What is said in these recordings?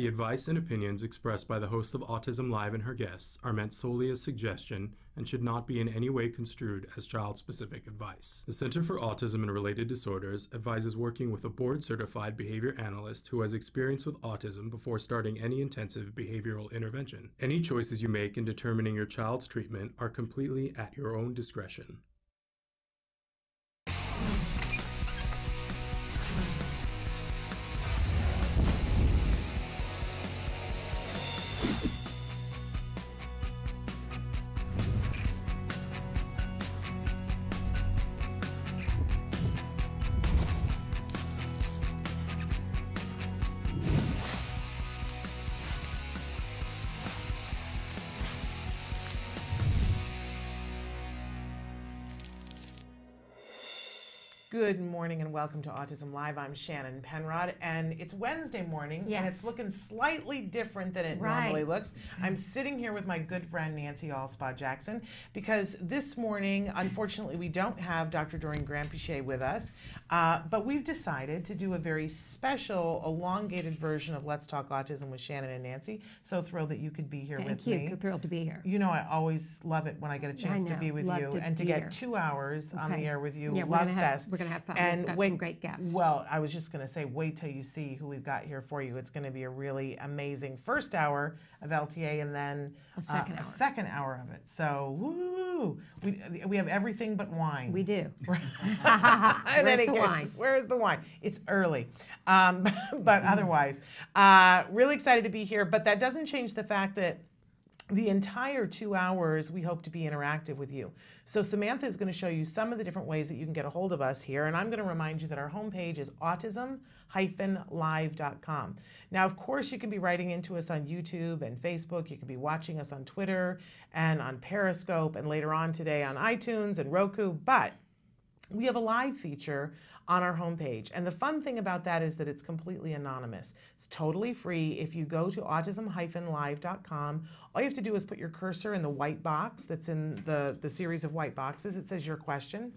The advice and opinions expressed by the host of Autism Live and her guests are meant solely as suggestion and should not be in any way construed as child-specific advice. The Center for Autism and Related Disorders advises working with a board-certified behavior analyst who has experience with autism before starting any intensive behavioral intervention. Any choices you make in determining your child's treatment are completely at your own discretion. Good morning and welcome to Autism Live. I'm Shannon Penrod, and it's Wednesday morning, and it's looking slightly different than it normally looks. I'm sitting here with my good friend Nancy Allspaw Jackson because this morning, unfortunately, we don't have Dr. Doreen Granpeesheh with us, but we've decided to do a very special, elongated version of Let's Talk Autism with Shannon and Nancy. So thrilled that you could be here with me. Thank you. Thrilled to be here. You know, I always love it when I get a chance to be with you and to get 2 hours on the air with you. Yeah, Love Fest. We're going to have fun. And We've got wait, some great guests. Well, I was just going to say, wait till you see who we've got here for you. It's going to be a really amazing first hour of LTA and then a second hour of it. So, woo! We have everything but wine. We do. Where's the wine? Where's the wine? It's early. But otherwise, really excited to be here. But that doesn't change the fact that the entire 2 hours, we hope to be interactive with you. So Samantha is going to show you some of the different ways that you can get a hold of us here. And I'm going to remind you that our homepage is autism-live.com. Now, of course, you can be writing into us on YouTube and Facebook. You can be watching us on Twitter and on Periscope and later on today on iTunes and Roku. But we have a live feature on our homepage. And the fun thing about that is that it's completely anonymous. It's totally free. If you go to autism-live.com, all you have to do is put your cursor in the white box that's in the series of white boxes. It says your question.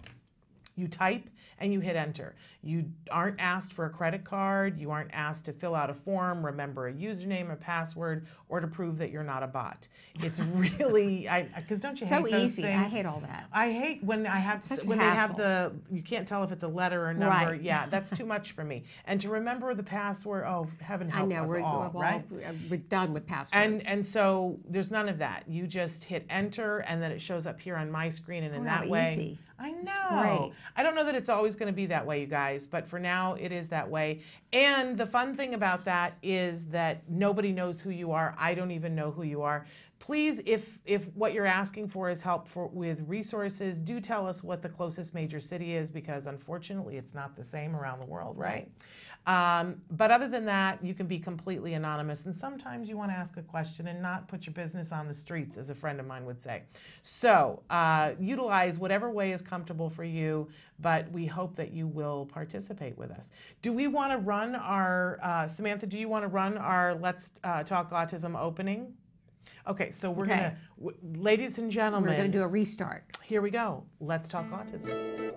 You type and you hit enter. You aren't asked for a credit card. You aren't asked to fill out a form, remember a username, a password, or to prove that you're not a bot. It's really, because don't you hate those easy. things? I hate all that. I hate when I have when they have you can't tell if it's a letter or a number. Right. Yeah, that's too much for me. And to remember the password, oh, heaven help us all, right? We're done with passwords. And so there's none of that. You just hit enter, and then it shows up here on my screen, and in that way, easy. I know. I don't know that it's always going to be that way, you guys, but for now it is that way. And the fun thing about that is that nobody knows who you are. I don't even know who you are. Please, if what you're asking for is help with resources, do tell us what the closest major city is, because unfortunately it's not the same around the world, right? But other than that, you can be completely anonymous, and sometimes you want to ask a question and not put your business on the streets, as a friend of mine would say. So utilize whatever way is comfortable for you, but we hope that you will participate with us. Do we want to run our, Samantha, do you want to run our Let's Talk Autism opening? Okay, so we're going to, ladies and gentlemen. We're going to do a restart. Here we go. Let's Talk Autism.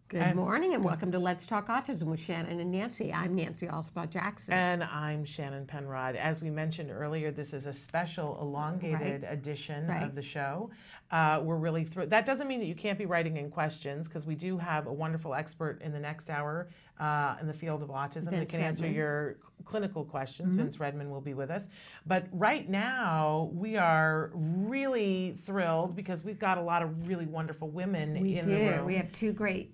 Good morning and welcome to Let's Talk Autism with Shannon and Nancy. I'm Nancy Allspaw Jackson. And I'm Shannon Penrod. As we mentioned earlier, this is a special elongated edition of the show. We're really thrilled. That doesn't mean that you can't be writing in questions, because we do have a wonderful expert in the next hour in the field of autism that can answer your clinical questions. Vince Redmond will be with us. But right now, we are really thrilled because we've got a lot of really wonderful women in the room. We have two great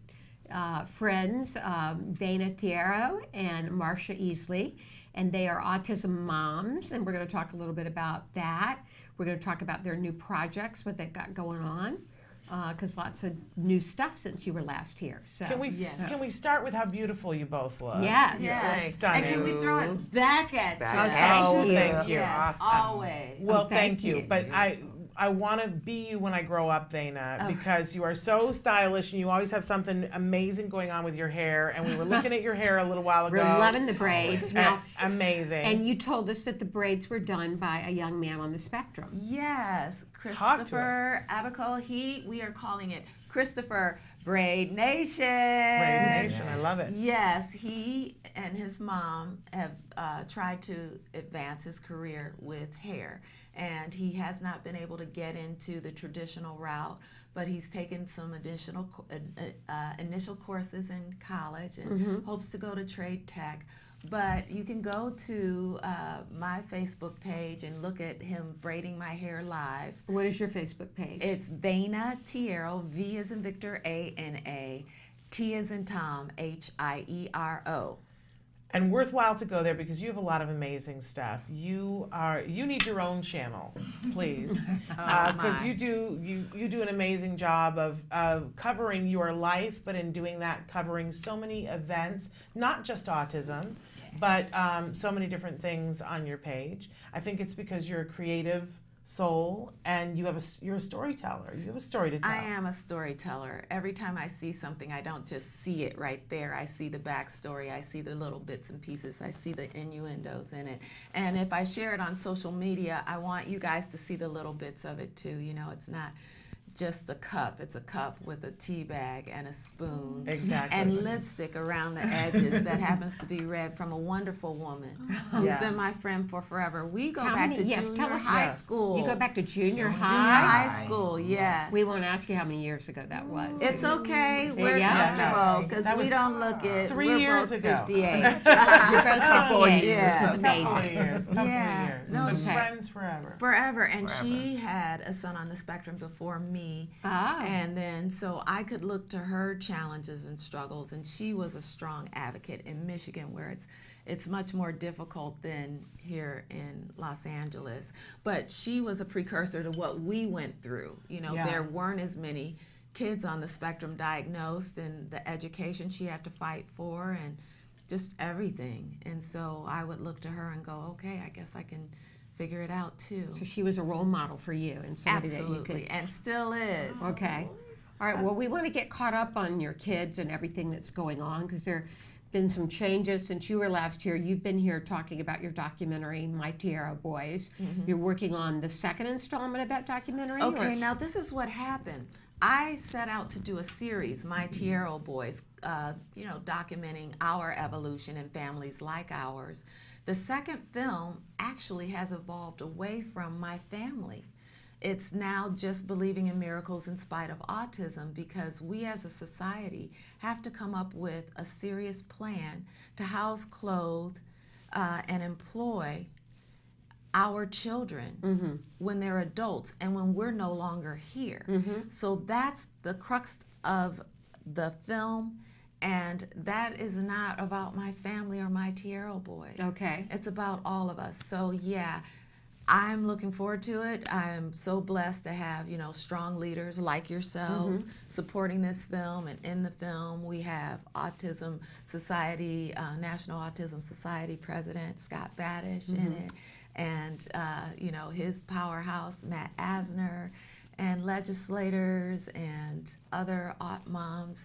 friends, Dana Thiero and Marcia Easley, and they are autism moms, and we're going to talk a little bit about that. We're going to talk about their new projects, what they've got going on, because lots of new stuff since you were last here. So can we start with how beautiful you both look? Yes. Stunning. And can we throw it back at you? Oh, thank you. Yes, awesome. Always. Well, thank you. But I want to be you when I grow up, Dana, because you are so stylish and you always have something amazing going on with your hair. And we were looking at your hair a little while ago. We're loving the braids. Now, amazing. And you told us that the braids were done by a young man on the spectrum. Yes, Christopher Abaco. We are calling it Christopher Braid Nation. Braid Nation, I love it. Yes, he and his mom have tried to advance his career with hair, and he has not been able to get into the traditional route, but he's taken some additional initial courses in college and hopes to go to Trade Tech. But you can go to my Facebook page and look at him braiding my hair live. What is your Facebook page? It's Vana Tiero, V as in Victor, A-N-A, T as in Tom, H-I-E-R-O. And worthwhile to go there because you have a lot of amazing stuff. You need your own channel, please, because you do an amazing job of covering your life, but in doing that, covering so many events, not just autism, but so many different things on your page. I think it's because you're a creative soul and you're a storyteller. You have a story to tell. I am a storyteller. Every time I see something, I don't just see it right there. I see the backstory. I see the little bits and pieces. I see the innuendos in it. And if I share it on social media, I want you guys to see the little bits of it too. You know, it's not just a cup. It's a cup with a tea bag and a spoon. Exactly. And lipstick around the edges that happens to be red from a wonderful woman who's been my friend for forever. We go back to junior high school. You go back to junior high? Junior high school, yes. We won't ask you how many years ago that was. It's okay. We're comfortable because we don't look it. 3 We're years both ago. 58. You're both 58, Yeah. which is amazing. Couple of years. No, But okay. friends forever. Forever. And she had a son on the spectrum before me. And then so I could look to her challenges and struggles, and she was a strong advocate in Michigan where it's much more difficult than here in Los Angeles. But she was a precursor to what we went through. You know, there weren't as many kids on the spectrum diagnosed, and the education she had to fight for and just everything. And so I would look to her and go, okay, I guess I can figure it out too. So she was a role model for you and somebody Absolutely, that you could... and still is. Okay. All right, well, we want to get caught up on your kids and everything that's going on because there have been some changes since you were last here. You've been here talking about your documentary, My Tiero Boys. You're working on the second installment of that documentary? Okay, now this is what happened. I set out to do a series, My Tiero Boys, you know, documenting our evolution in families like ours. The second film actually has evolved away from my family. It's now just believing in miracles in spite of autism because we as a society have to come up with a serious plan to house, clothe, and employ our children when they're adults and when we're no longer here. So that's the crux of the film. And that is not about my family or my Tiero Boys. Okay. It's about all of us. So yeah, I'm looking forward to it. I'm so blessed to have, you know, strong leaders like yourselves supporting this film. And in the film, we have Autism Society, National Autism Society President Scott Badish in it. And, you know, his powerhouse, Matt Asner, and legislators and other aunt moms.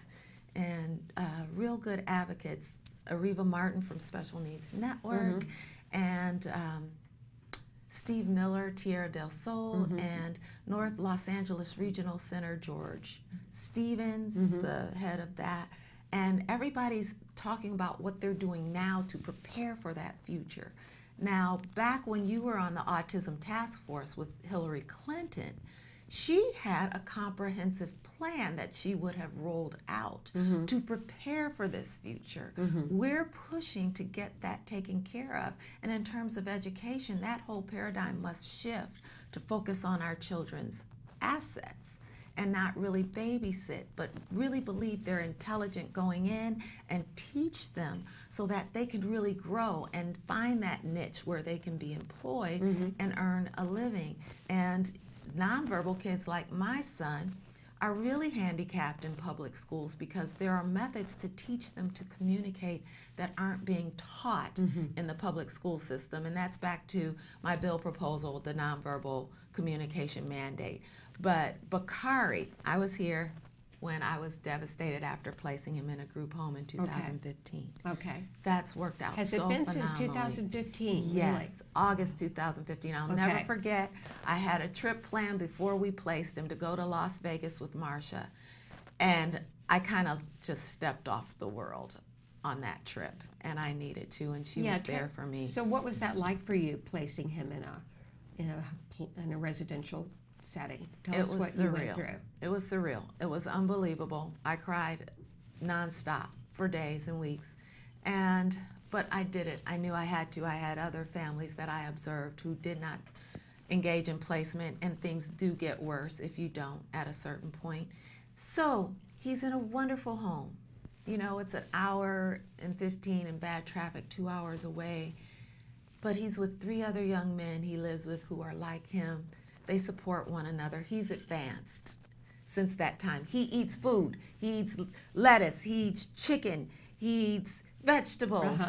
And real good advocates, Ariva Martin from Special Needs Network, and Steve Miller, Tierra del Sol, and North Los Angeles Regional Center, George Stevens, the head of that. And everybody's talking about what they're doing now to prepare for that future. Now, back when you were on the Autism Task Force with Hillary Clinton, she had a comprehensive plan that she would have rolled out to prepare for this future. We're pushing to get that taken care of. And in terms of education, that whole paradigm must shift to focus on our children's assets and not really babysit, but really believe they're intelligent going in and teach them so that they can really grow and find that niche where they can be employed and earn a living. And nonverbal kids like my son are really handicapped in public schools because there are methods to teach them to communicate that aren't being taught in the public school system. And that's back to my bill proposal, the Nonverbal communication mandate. But Bakari, I was here when I was devastated after placing him in a group home in 2015. Okay. That's worked out Has so it been phenomenally. since 2015? Yes, Really? August 2015. I'll never forget, I had a trip planned before we placed him to go to Las Vegas with Marsha. And I kind of just stepped off the world on that trip, and I needed to, and she was there for me. So what was that like for you, placing him in a residential setting? Tell us what you went through. It was surreal. It was unbelievable. I cried nonstop for days and weeks, but I did it. I knew I had to. I had other families that I observed who did not engage in placement, and things do get worse if you don't at a certain point. So he's in a wonderful home. You know, it's an hour and 15 in bad traffic, 2 hours away. But he's with 3 other young men he lives with who are like him. They support one another. He's advanced since that time. He eats food. He eats lettuce. He eats chicken. He eats vegetables.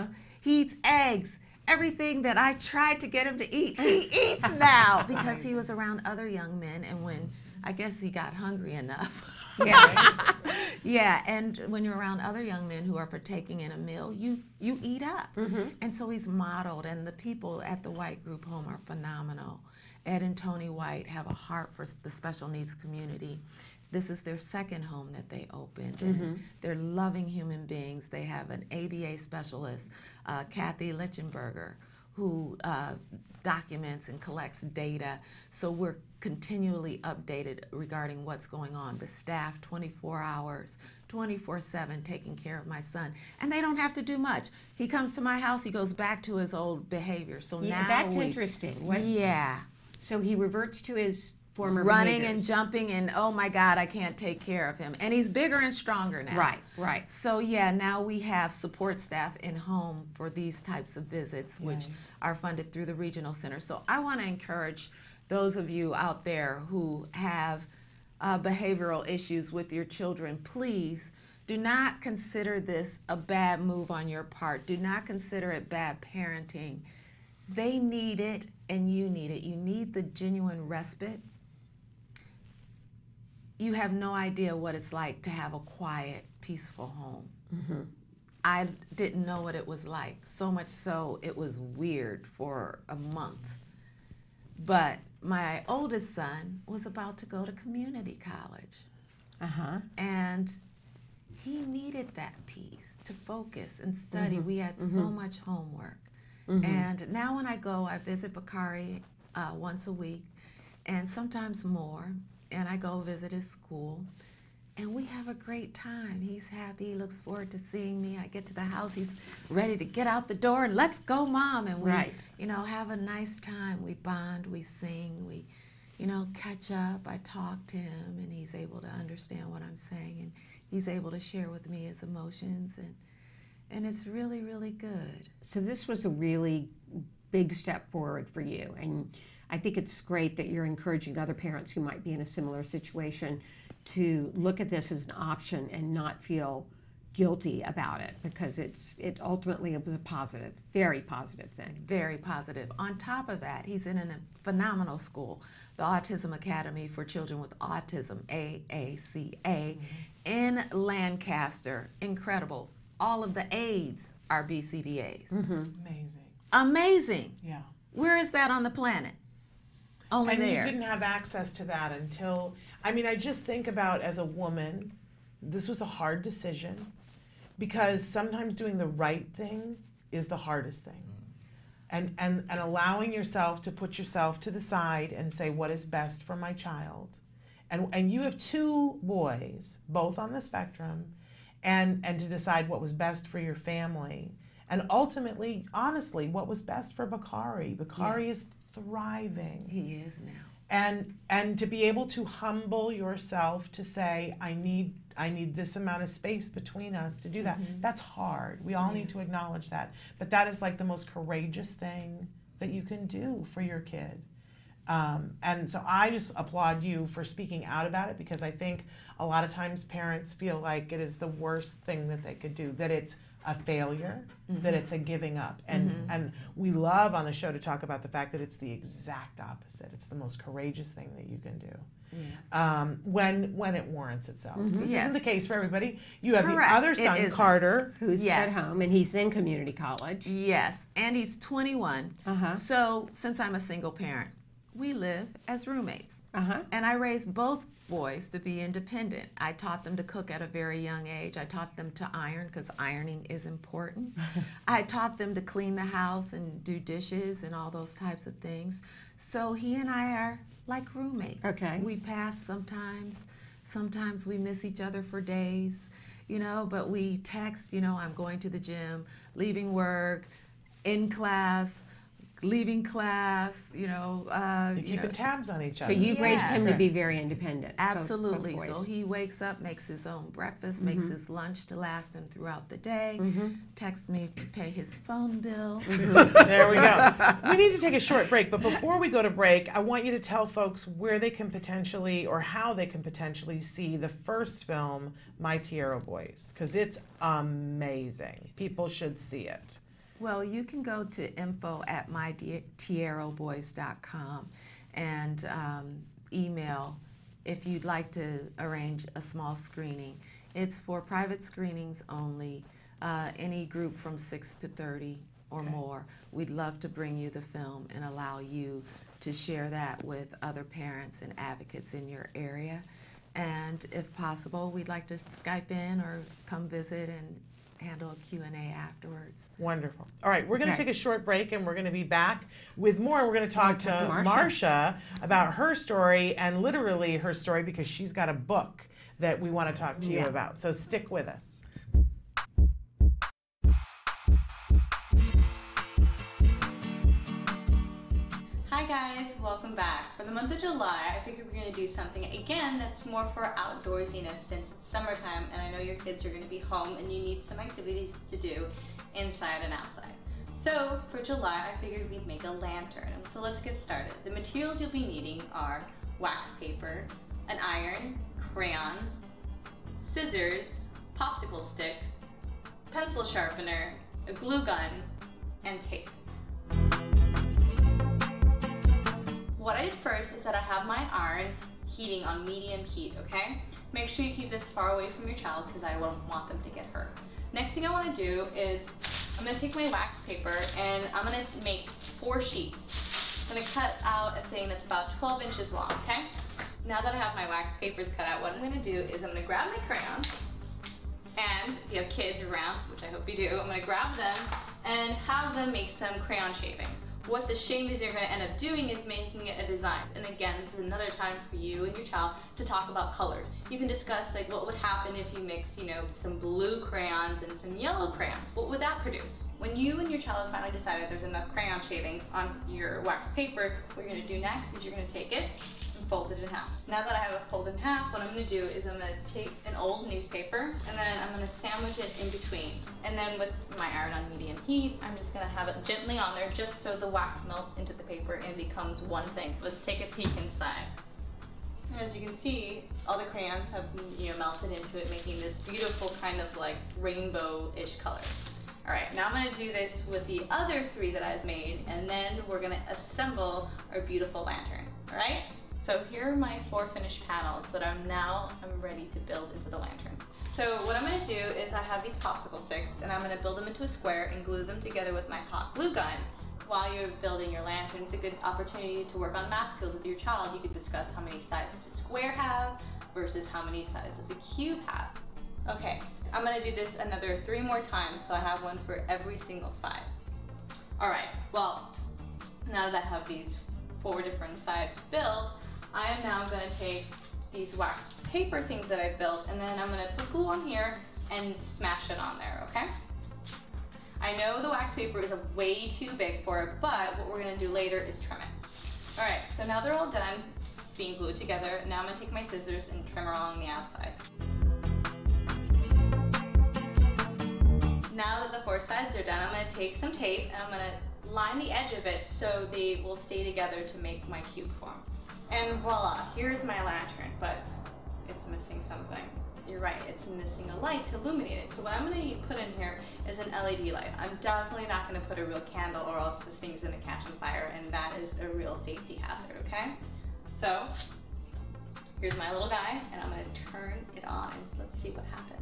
He eats eggs. Everything that I tried to get him to eat, he eats now because he was around other young men, and when I guess he got hungry enough. Yeah. Yeah, and when you're around other young men who are partaking in a meal, you eat up. And so he's modeled, and the people at the White Group Home are phenomenal. Ed and Tony White have a heart for the special needs community. This is their second home that they opened, and they're loving human beings. They have an ABA specialist, Kathy Lichtenberger, who documents and collects data. So we're continually updated regarding what's going on. The staff, 24 hours, 24/7, taking care of my son. And they don't have to do much. He comes to my house, he goes back to his old behavior. So now that's interesting. Yeah. So he reverts to his former running behaviors. and jumping, and oh my God, I can't take care of him. And he's bigger and stronger now. Right, right. So yeah, now we have support staff in home for these types of visits, which are funded through the regional center. So I want to encourage those of you out there who have behavioral issues with your children, please do not consider this a bad move on your part. Do not consider it bad parenting. They need it, and you need it. You need the genuine respite. You have no idea what it's like to have a quiet, peaceful home. I didn't know what it was like, so much so it was weird for a month. But my oldest son was about to go to community college. And he needed that peace to focus and study. We had so much homework. And now when I go, I visit Bakari once a week, and sometimes more. And I go visit his school, and we have a great time. He's happy, he looks forward to seeing me. I get to the house, he's ready to get out the door, and let's go, Mom. And we, you know, have a nice time. We bond, we sing, we, you know, catch up. I talk to him, and he's able to understand what I'm saying, and he's able to share with me his emotions, and it's really, really good. So this was a really big step forward for you, and I think it's great that you're encouraging other parents who might be in a similar situation to look at this as an option and not feel guilty about it, because it ultimately was a positive, very positive thing. Very positive. On top of that, he's in a phenomenal school, the Autism Academy for Children with Autism, AACA, in Lancaster. Incredible. All of the aides are BCBAs. Amazing. Amazing. Yeah. Where is that on the planet? Only and there. you didn't have access to that until, I mean, I just think about as a woman, this was a hard decision, because sometimes doing the right thing is the hardest thing. And allowing yourself to put yourself to the side and say, what is best for my child? And you have 2 boys, both on the spectrum, and to decide what was best for your family. And ultimately, honestly, what was best for Bakari. Bakari is thriving. He is now. And to be able to humble yourself to say, I need this amount of space between us to do that. That's hard. We all need to acknowledge that. But that is like the most courageous thing that you can do for your kid. And so I just applaud you for speaking out about it, because I think a lot of times parents feel like it is the worst thing that they could do, that it's a failure, that it's a giving up. And we love on the show to talk about the fact that it's the exact opposite. It's the most courageous thing that you can do. Yes. When it warrants itself. This Yes. isn't the case for everybody. You have Correct. the other It son, isn't. Carter. Who's Yes. at home, and he's in community college. Yes, and he's 21. Uh-huh. So since I'm a single parent, we live as roommates. Uh-huh. And I raised both boys to be independent. I taught them to cook at a very young age. I taught them to iron because ironing is important. I taught them to clean the house and do dishes and all those types of things. So he and I are like roommates. Okay. We pass sometimes. Sometimes we miss each other for days, you know, but we text, you know, I'm going to the gym, leaving work, in class, leaving class, you know. You're keeping tabs on each other. So you've raised him to Yeah. be very independent. both Absolutely. So boys. he wakes up, makes his own breakfast, makes his lunch to last him throughout the day, texts me to pay his phone bill. There we go. We need to take a short break, but before we go to break, I want you to tell folks where they can potentially, or how they can potentially see the first film, My Tierra Boys, because it's amazing. People should see it. Well, you can go to info@mytierraboys.com and email if you'd like to arrange a small screening. It's for private screenings only, any group from 6 to 30 or more. We'd love to bring you the film and allow you to share that with other parents and advocates in your area. And if possible, we'd like to Skype in or come visit and handle a Q&A afterwards. Wonderful. All right, we're going to Okay. take a short break and we're going to be back with more. We're going to talk to Marsha about her story and literally her story because she's got a book that we want to talk to you about. So stick with us. Hi guys, welcome back. For the month of July, I figured we're going to do something again that's more for outdoorsiness since it's summertime and I know your kids are going to be home and you need some activities to do inside and outside. So for July, I figured we'd make a lantern. So let's get started. The materials you'll be needing are wax paper, an iron, crayons, scissors, popsicle sticks, pencil sharpener, a glue gun, and tape. What I did first is that I have my iron heating on medium heat, okay? Make sure you keep this far away from your child because I won't want them to get hurt. Next thing I want to do is I'm going to take my wax paper and I'm going to make 4 sheets. I'm going to cut out a thing that's about 12 inches long, okay? Now that I have my wax papers cut out, what I'm going to do is I'm going to grab my crayon, and if you have kids around, which I hope you do, I'm going to grab them and have them make some crayon shavings. What the shavings are going to end up doing is making it a design. And again, this is another time for you and your child to talk about colors. You can discuss like what would happen if you mix, you know, some blue crayons and some yellow crayons. What would that produce? When you and your child have finally decided there's enough crayon shavings on your wax paper, what you're going to do next is you're going to take it and fold it in half. Now that I have it folded in half, what I'm going to do is I'm going to take an old newspaper and then I'm going to sandwich it in between. And then with my iron on medium heat, I'm just going to have it gently on there just so the wax melts into the paper and becomes one thing. Let's take a peek inside. As you can see, all the crayons have, you know, melted into it, making this beautiful kind of like rainbow-ish color. All right, now I'm going to do this with the other 3 that I've made, and then we're going to assemble our beautiful lantern. All right? So here are my 4 finished panels that I'm ready to build into the lantern. So what I'm going to do is I have these popsicle sticks, and I'm going to build them into a square and glue them together with my hot glue gun. While you're building your lantern, it's a good opportunity to work on math skills with your child. You could discuss how many sides does a square have versus how many sides does a cube have. Okay, I'm going to do this another 3 more times, so I have one for every single side. All right, well, now that I have these 4 different sides built, I am now going to take these wax paper things that I've built, and then I'm going to put glue on here and smash it on there, okay? I know the wax paper is way too big for it, but what we're going to do later is trim it. All right, so now they're all done being glued together. Now I'm going to take my scissors and trim along the outside. Now that the 4 sides are done, I'm going to take some tape and I'm going to line the edge of it so they will stay together to make my cube form. And voila, here's my lantern, but it's missing something. you're right, it's missing a light to illuminate it. So what I'm going to put in here is an LED light. I'm definitely not going to put a real candle, or else the thing's going to catch on fire, and that is a real safety hazard, okay? So here's my little guy, and I'm going to turn it on, and let's see what happens.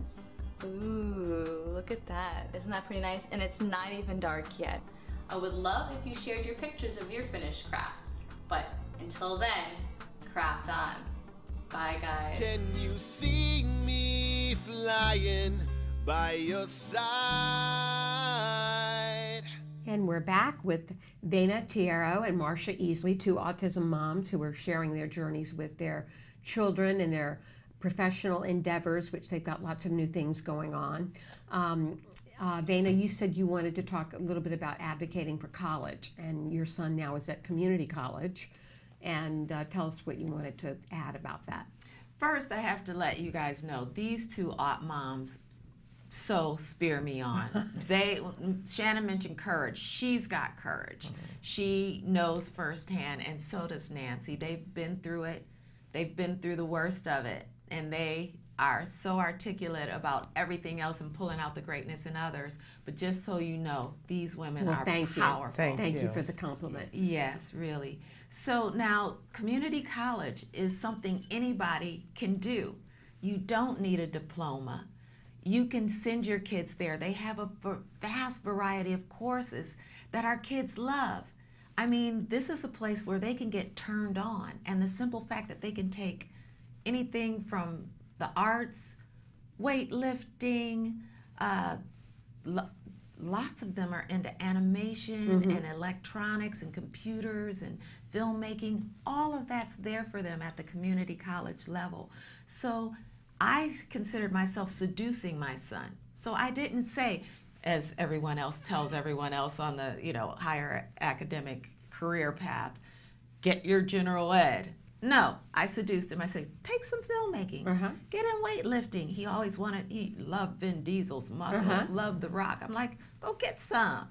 Ooh, look at that. Isn't that pretty nice? And it's not even dark yet. I would love if you shared your pictures of your finished crafts, but until then, craft on. Bye, guys. Can you see me flying by your side? And we're back with Dana Tiero and Marcia Easley, two autism moms who are sharing their journeys with their children and their professional endeavors, which they've got lots of new things going on. Dana, you said you wanted to talk a little bit about advocating for college, and your son now is at community college. And tell us what you wanted to add about that. First, I have to let you guys know, these two aunt moms so spear me on. Shannon mentioned courage. She's got courage. She knows firsthand, and so does Nancy. They've been through it. They've been through the worst of it, and they are so articulate about everything else and pulling out the greatness in others. But just so you know, these women are powerful. Thank you for the compliment. Yes, really. So now, community college is something anybody can do. You don't need a diploma. You can send your kids there. They have a vast variety of courses that our kids love. I mean, this is a place where they can get turned on, and the simple fact that they can take anything from the arts, weightlifting, lots of them are into animation and electronics and computers and filmmaking. All of that's there for them at the community college level. So I considered myself seducing my son. So I didn't say, as everyone else tells everyone else on the higher academic career path, get your general ed. No, I seduced him. I said, take some filmmaking, get in weightlifting. He loved Vin Diesel's muscles, loved The Rock. I'm like, go get some.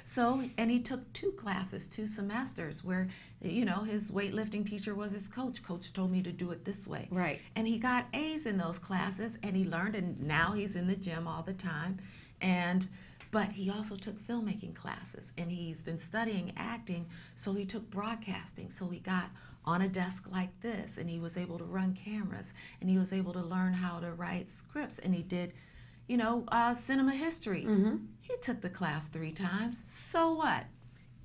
So, and he took 2 classes, 2 semesters where, his weightlifting teacher was his coach. Coach told me to do it this way. Right. And he got A's in those classes, and he learned, and now he's in the gym all the time. But he also took filmmaking classes, and he's been studying acting, so he took broadcasting. So he got on a desk like this, and he was able to run cameras, and he was able to learn how to write scripts, and he did, cinema history. He took the class 3 times. So what?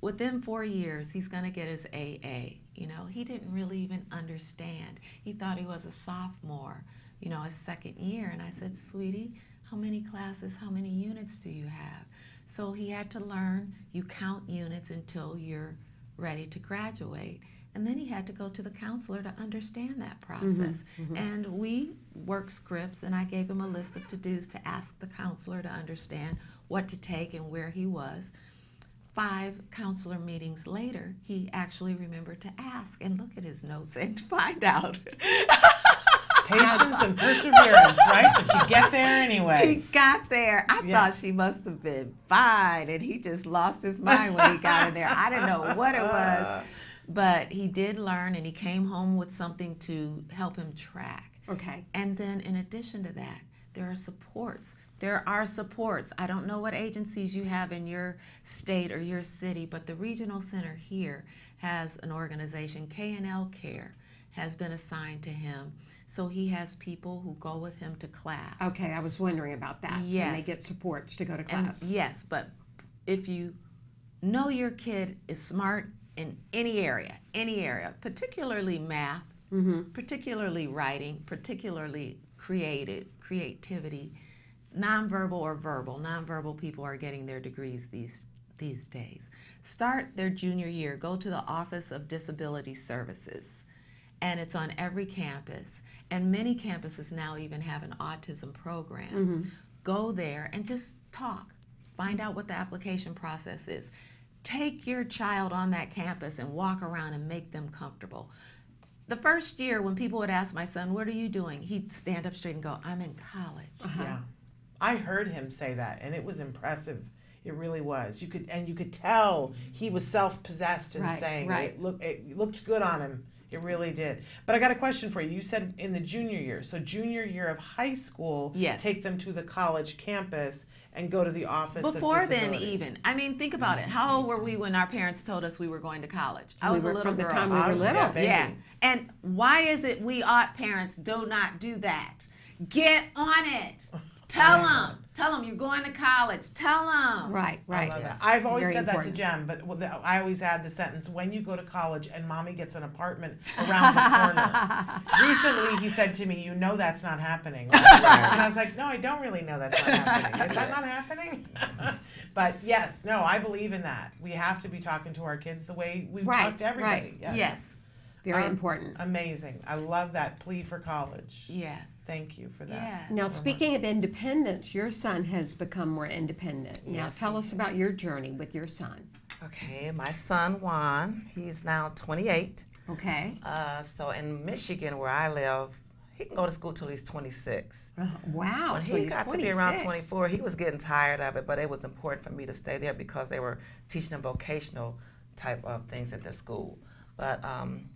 Within 4 years, he's going to get his AA. He didn't really even understand. He thought he was a sophomore, his second year, and I said, sweetie, how many classes, how many units do you have? So he had to learn, you count units until you're ready to graduate. And then he had to go to the counselor to understand that process. And we worked scripts, and I gave him a list of to-dos to ask the counselor to understand what to take and where he was. 5 counselor meetings later, he actually remembered to ask and look at his notes and find out. Patience and perseverance, right? But you get there anyway. He got there. I thought she must have been fine, and he just lost his mind when he got in there. I didn't know what it was. But he did learn, and he came home with something to help him track. Okay. And then in addition to that, there are supports. There are supports. I don't know what agencies you have in your state or your city, but the regional center here has an organization, K&L Care, has been assigned to him. So he has people who go with him to class. Okay, I was wondering about that. Yes. And they get supports to go to class. Yes, but if you know your kid is smart in any area, particularly math, particularly writing, particularly creativity, nonverbal or verbal. Nonverbal people are getting their degrees these days. Start their junior year. Go to the Office of Disability Services, and it's on every campus. And many campuses now even have an autism program. Go there and just talk. Find out what the application process is. Take your child on that campus and walk around and make them comfortable. The first year when people would ask my son, what are you doing? He'd stand up straight and go, I'm in college. Yeah. I heard him say that, and it was impressive. It really was. You could tell he was self-possessed and saying it looked good on him. It really did. But I got a question for you. You said in the junior year. So junior year of high school, Yes. take them to the college campus and go to the office Before of then, disabilities. even. I mean, think about it. How old were we when our parents told us we were going to college? I We was a were little from the girl. time we were little. Yeah, baby. Yeah. And why is it we odd parents do not do that? Get on it. Tell them you're going to college. Tell them. Right, right. I love that. I've always Very said important. that to Jem, but I always add the sentence, when you go to college and mommy gets an apartment around the corner. Recently, he said to me, you know that's not happening. And I was like, no, I don't really know that's not happening. Is that not happening? But yes, no, I believe in that. We have to be talking to our kids the way we Right, talk to everybody. right. Yes. Very important. Amazing. I love that plea for college. Yes. Thank you for that. Yes. Now, speaking of independence, your son has become more independent. Now, Yes, tell us about your journey with your son. Okay, my son Juan, he's now 28. Okay. So in Michigan, where I live, he can go to school till he's 26. Wow. When so he he's got to be around 26. 24, he was getting tired of it, but it was important for me to stay there because they were teaching him vocational type of things at the school. But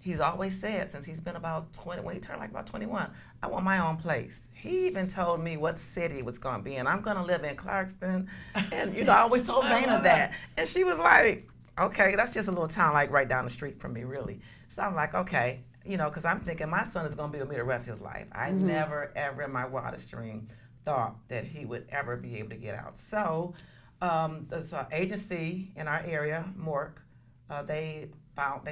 he's always said, since he's been about 20, when he turned like about 21, I want my own place. He even told me what city it was going to be in. I'm going to live in Clarkston. And, you know, I always told Vanna that. And she was like, okay, that's just a little town like right down the street from me, really. So I'm like, okay, you know, because I'm thinking my son is going to be with me the rest of his life. I never, ever in my wildest dream thought that he would ever be able to get out. So there's an agency in our area, Mork, they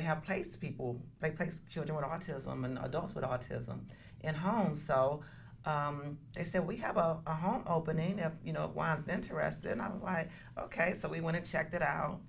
have placed people, they place children with autism and adults with autism in homes. So they said, we have a home opening if, you know, Juan's interested. And I was like, okay. So we went and checked it out.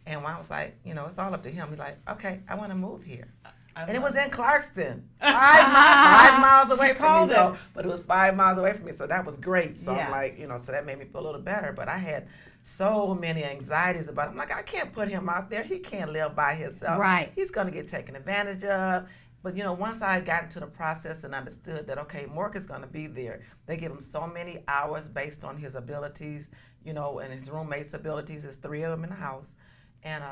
And Juan was like, you know, it's all up to him. He's like, okay, I want to move here. And it was in Clarkston, 5 miles away from me, though. But it was 5 miles away from me, so that was great. So I'm like, you know, so that made me feel a little better. But I had so many anxieties about it. I'm like, I can't put him out there. He can't live by himself. Right. He's going to get taken advantage of. But, you know, once I got into the process and understood that, okay, Mork is going to be there, they give him so many hours based on his abilities, you know, and his roommates' abilities. There's 3 of them in the house. And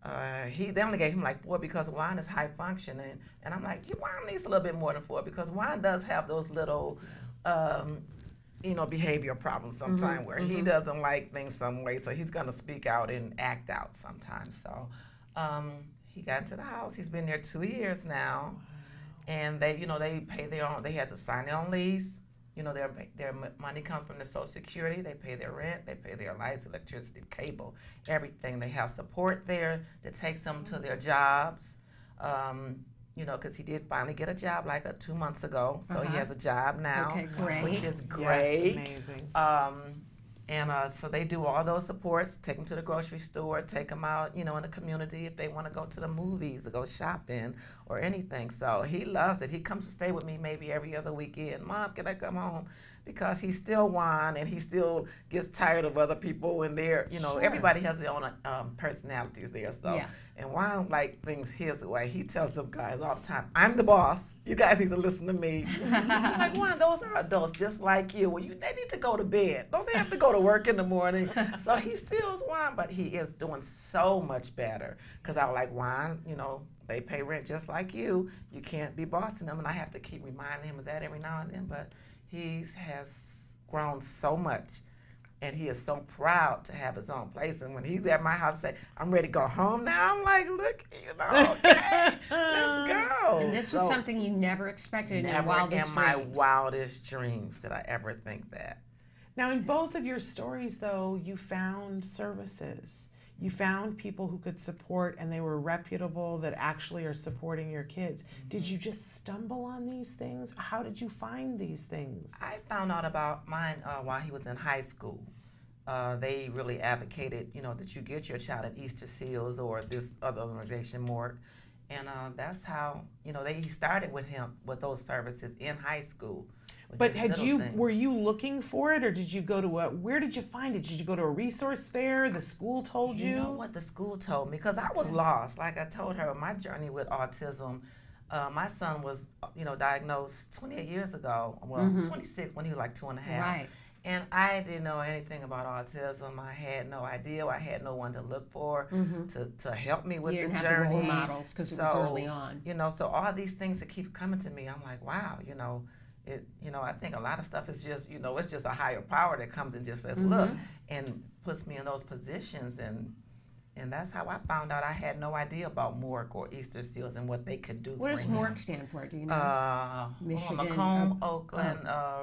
they only gave him like 4 because Juan is high functioning. And I'm like, Juan needs a little bit more than 4 because Juan does have those little, you know, behavioral problems sometimes where he doesn't like things some way. So he's going to speak out and act out sometimes. So he got into the house. He's been there 2 years now. And they, you know, they pay their own, they had to sign their own lease. You know, their money comes from the Social Security. They pay their rent. They pay their lights, electricity, cable, everything. They have support there that takes them to their jobs. You know, because he did finally get a job like 2 months ago. So he has a job now, Okay, great. which is great. Yes, amazing. So they do all those supports, take them to the grocery store, take them out, you know, in the community if they want to go to the movies or go shopping or anything. So he loves it. He comes to stay with me maybe every other weekend. Mom, can I come home? Because he's still Juan and he still gets tired of other people and they're, you know, everybody has their own personalities there. So, and Juan like things his way. He tells them guys all the time, I'm the boss. You guys need to listen to me. I'm like, Juan, those are adults just like you. Well, they need to go to bed. Don't they have to go to work in the morning? So he still is Juan, but he is doing so much better. Because I was like, Juan, you know, they pay rent just like you. You can't be bossing them. And I have to keep reminding him of that every now and then. But he has grown so much, and he is so proud to have his own place. And when he's at my house, say, "I'm ready to go home now," I'm like, "Look, you know, okay, let's go." And this was something you never expected in your Never wildest in my dreams. wildest dreams did I ever think that. Now, in both of your stories, though, you found services. You found people who could support, and they were reputable, that actually are supporting your kids. Did you just stumble on these things? How did you find these things? I found out about mine while he was in high school. They really advocated, you know, that you get your child at Easter Seals or this other organization, Mork. And that's how, you know, he started with him with those services in high school. But were you looking for it, or did you go to where did you find it? Did you go to a resource fair? The school told you? You know what the school told me, because I was lost. Like I told her, my journey with autism, my son was, you know, diagnosed 28 years ago. Well, 26 when he was like 2.5. Right. And I didn't know anything about autism. I had no idea. I had no one to look for to help me with You didn't the have journey. the role models because it was early on. You know, so all these things that keep coming to me, I'm like, wow, you know, I think a lot of stuff is just, you know, it's just a higher power that comes and just says, look, and puts me in those positions. And that's how I found out. I had no idea about MORC or Easter Seals and what they could do. What does MORC stand for? Do you know? Michigan. Macomb, Oakland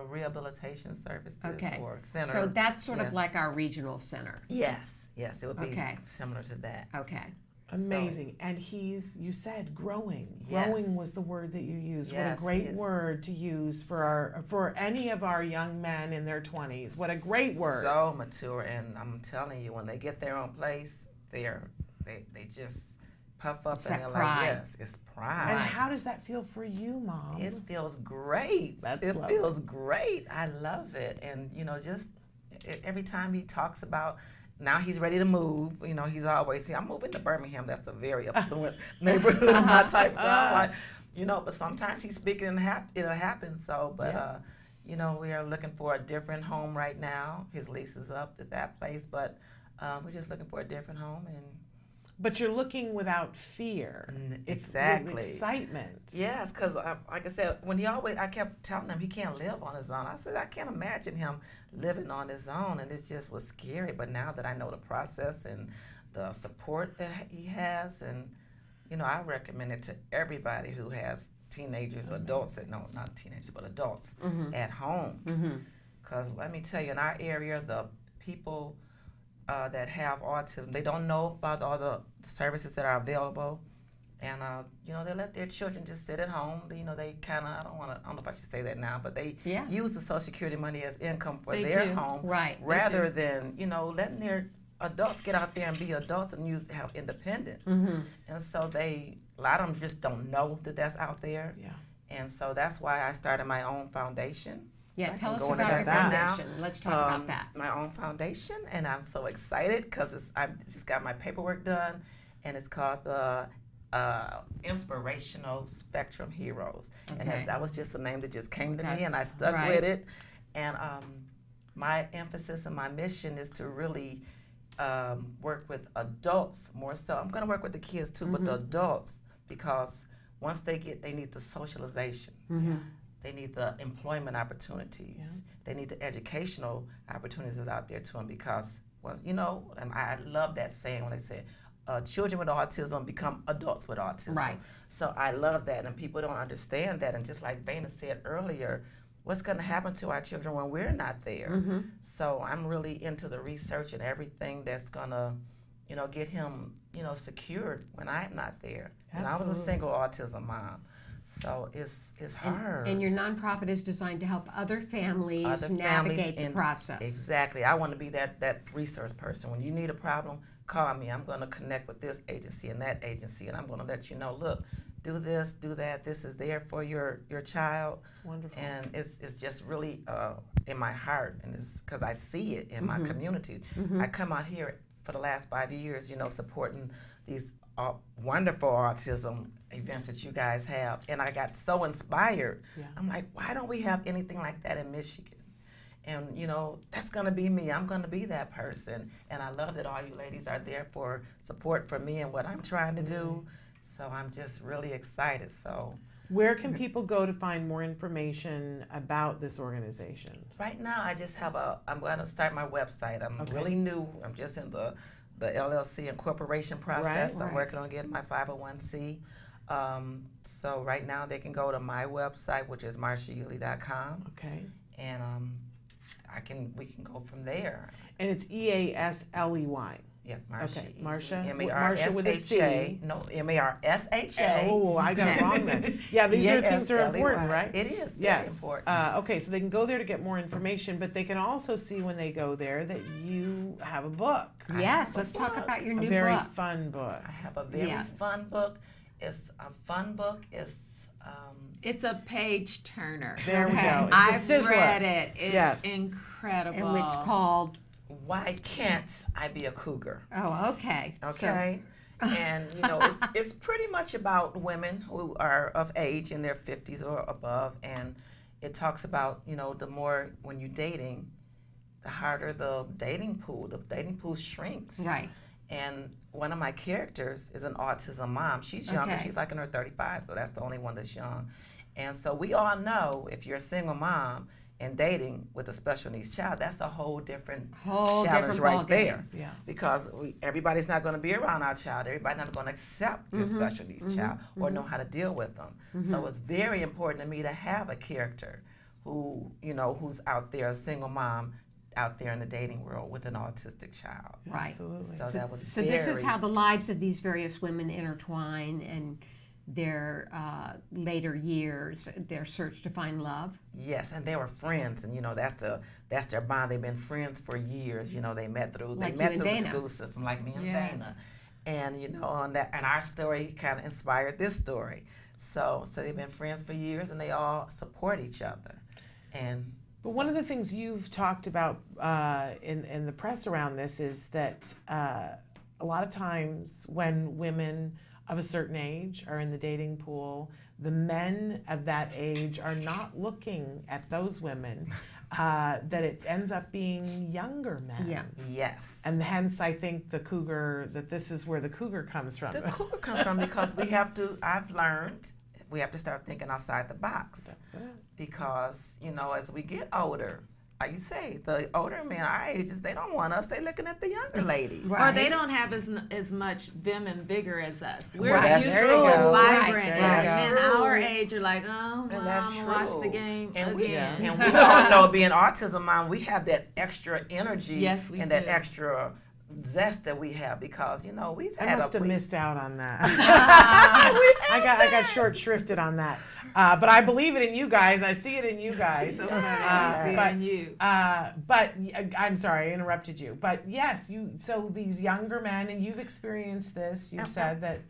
Rehabilitation Services or Center. So that's sort of like our regional center. Yes, it would be similar to that. Okay. Amazing. And you said growing. Yes. Growing was the word that you used. Yes, what a great word to use for any of our young men in their 20s. What a great word. So mature, and I'm telling you, when they get their own place, they just puff up and they're like, yes, it's pride. And how does that feel for you, Mom? It feels great. It feels great. I love it. And, you know, just every time he talks about, now he's ready to move. You know, he's always, see, I'm moving to Birmingham. That's a very affluent neighborhood, my type of job. Like, you know, but sometimes he's speaking and it'll happen. So, but, you know, we are looking for a different home right now. His lease is up at that place, but we're just looking for a different home. But you're looking without fear. Exactly. With excitement. Yes, because like I said, I kept telling him he can't live on his own. I said, I can't imagine him living on his own, and it just was scary. But now that I know the process and the support that he has, and, you know, I recommend it to everybody who has teenagers, adults, not teenagers, but adults at home. Because let me tell you, in our area, the people that have autism, they don't know about all the services that are available, and you know, they let their children just sit at home. You know, they kind of, I don't know if I should say that now, but they use the Social Security money as income for their home, rather than, you know, letting their adults get out there and be adults and have independence. And so a lot of them just don't know that that's out there. And so that's why I started my own foundation. Yeah, tell us about your foundation. Let's talk about that. My own foundation, and I'm so excited because I just got my paperwork done, and it's called the Inspirational Spectrum Heroes. And that was just a name that just came to me, and I stuck with it. And my emphasis and my mission is to really work with adults more so. I'm going to work with the kids too, but the adults, because once they need the socialization. They need the employment opportunities. They need the educational opportunities that are out there to them because, well, you know, and I love that saying when they say, children with autism become adults with autism. Right. So I love that, and people don't understand that. And just like Vana said earlier, what's going to happen to our children when we're not there? So I'm really into the research and everything that's going to, you know, get him, you know, secured when I'm not there. And I was a single autism mom. So it's hard. And your nonprofit is designed to help other families navigate the process. Exactly. I want to be that resource person. When you need a problem, call me. I'm going to connect with this agency and that agency, and I'm going to let you know, look, do this, do that. This is there for your child. It's wonderful. And it's just really in my heart, and it's because I see it in my community. I come out here for the last 5 years, you know, supporting these wonderful autism events that you guys have, and I got so inspired. I'm like, why don't we have anything like that in Michigan? And, you know, that's going to be me. I'm going to be that person. And I love that all you ladies are there for support for me and what I'm trying to do. So I'm just really excited. So where can people go to find more information about this organization? Right now, I just have I'm going to start my website. I'm really new. I'm just in the LLC incorporation process. I'm working on getting my 501c. So right now they can go to my website, which is marshaeasley.com. And we can go from there. And it's EASLEY. Yeah, Marsha. Okay, Marsha. Marsha with a C. No, MARSHA. Oh, I got it wrong then. Yeah, these are things that are important, right? It is very important. Okay, so they can go there to get more information, but they can also see when they go there that you have a book. Yes, let's talk about your new book. A very fun book. I have a very fun book. It's a fun book. It's a page turner. There we go. I've read it. It's incredible. And it's called Why Can't I Be a Cougar? Oh, okay. Okay. And, you know, it's pretty much about women who are of age in their 50s or above. And it talks about, you know, the more when you're dating, the harder the dating pool. The dating pool shrinks. Right. And one of my characters is an autism mom. She's younger. Okay. She's like in her 35, so that's the only one that's young. And so we all know if you're a single mom and dating with a special needs child, that's a whole different challenge right there. Yeah. Because everybody's not going to be around our child. Everybody's not going to accept your special needs child or know how to deal with them. So it's very important to me to have a character who, you know, who's out there, a single mom, out there in the dating world with an autistic child. Right. Absolutely. So that was So this is how the lives of these various women intertwine and their later years, their search to find love. Yes, and they were friends, and you know that's their bond. They've been friends for years. You know, they met through the school system, like me and Dana, and you know, and our story kind of inspired this story. So they've been friends for years, and they all support each other, and. But one of the things you've talked about in the press around this is that a lot of times when women of a certain age are in the dating pool, the men of that age are not looking at those women, that it ends up being younger men. Yeah. Yes. And hence I think this is where the cougar comes from. The cougar comes from because I've learned, we have to start thinking outside the box. That's it. Because, you know, as we get older, like you say, the older men our ages, they don't want us. They're looking at the younger ladies. Or they don't have as much vim and vigor as us. We're Right. youthful and vibrant, Right. and That's men our true. age are like, oh, well, And that's I'm true. gonna watch the game and again. And we all know, being autism mom, we have that extra energy Yes, we and that do. extra zest that we have because, you know, we've I had must have we- missed out on that. I got short shrifted on that. But I believe it in you guys. I see it in you guys. So funny. We see it in you. But I'm sorry, I interrupted you. But yes, so these younger men, and you've experienced this. You've said that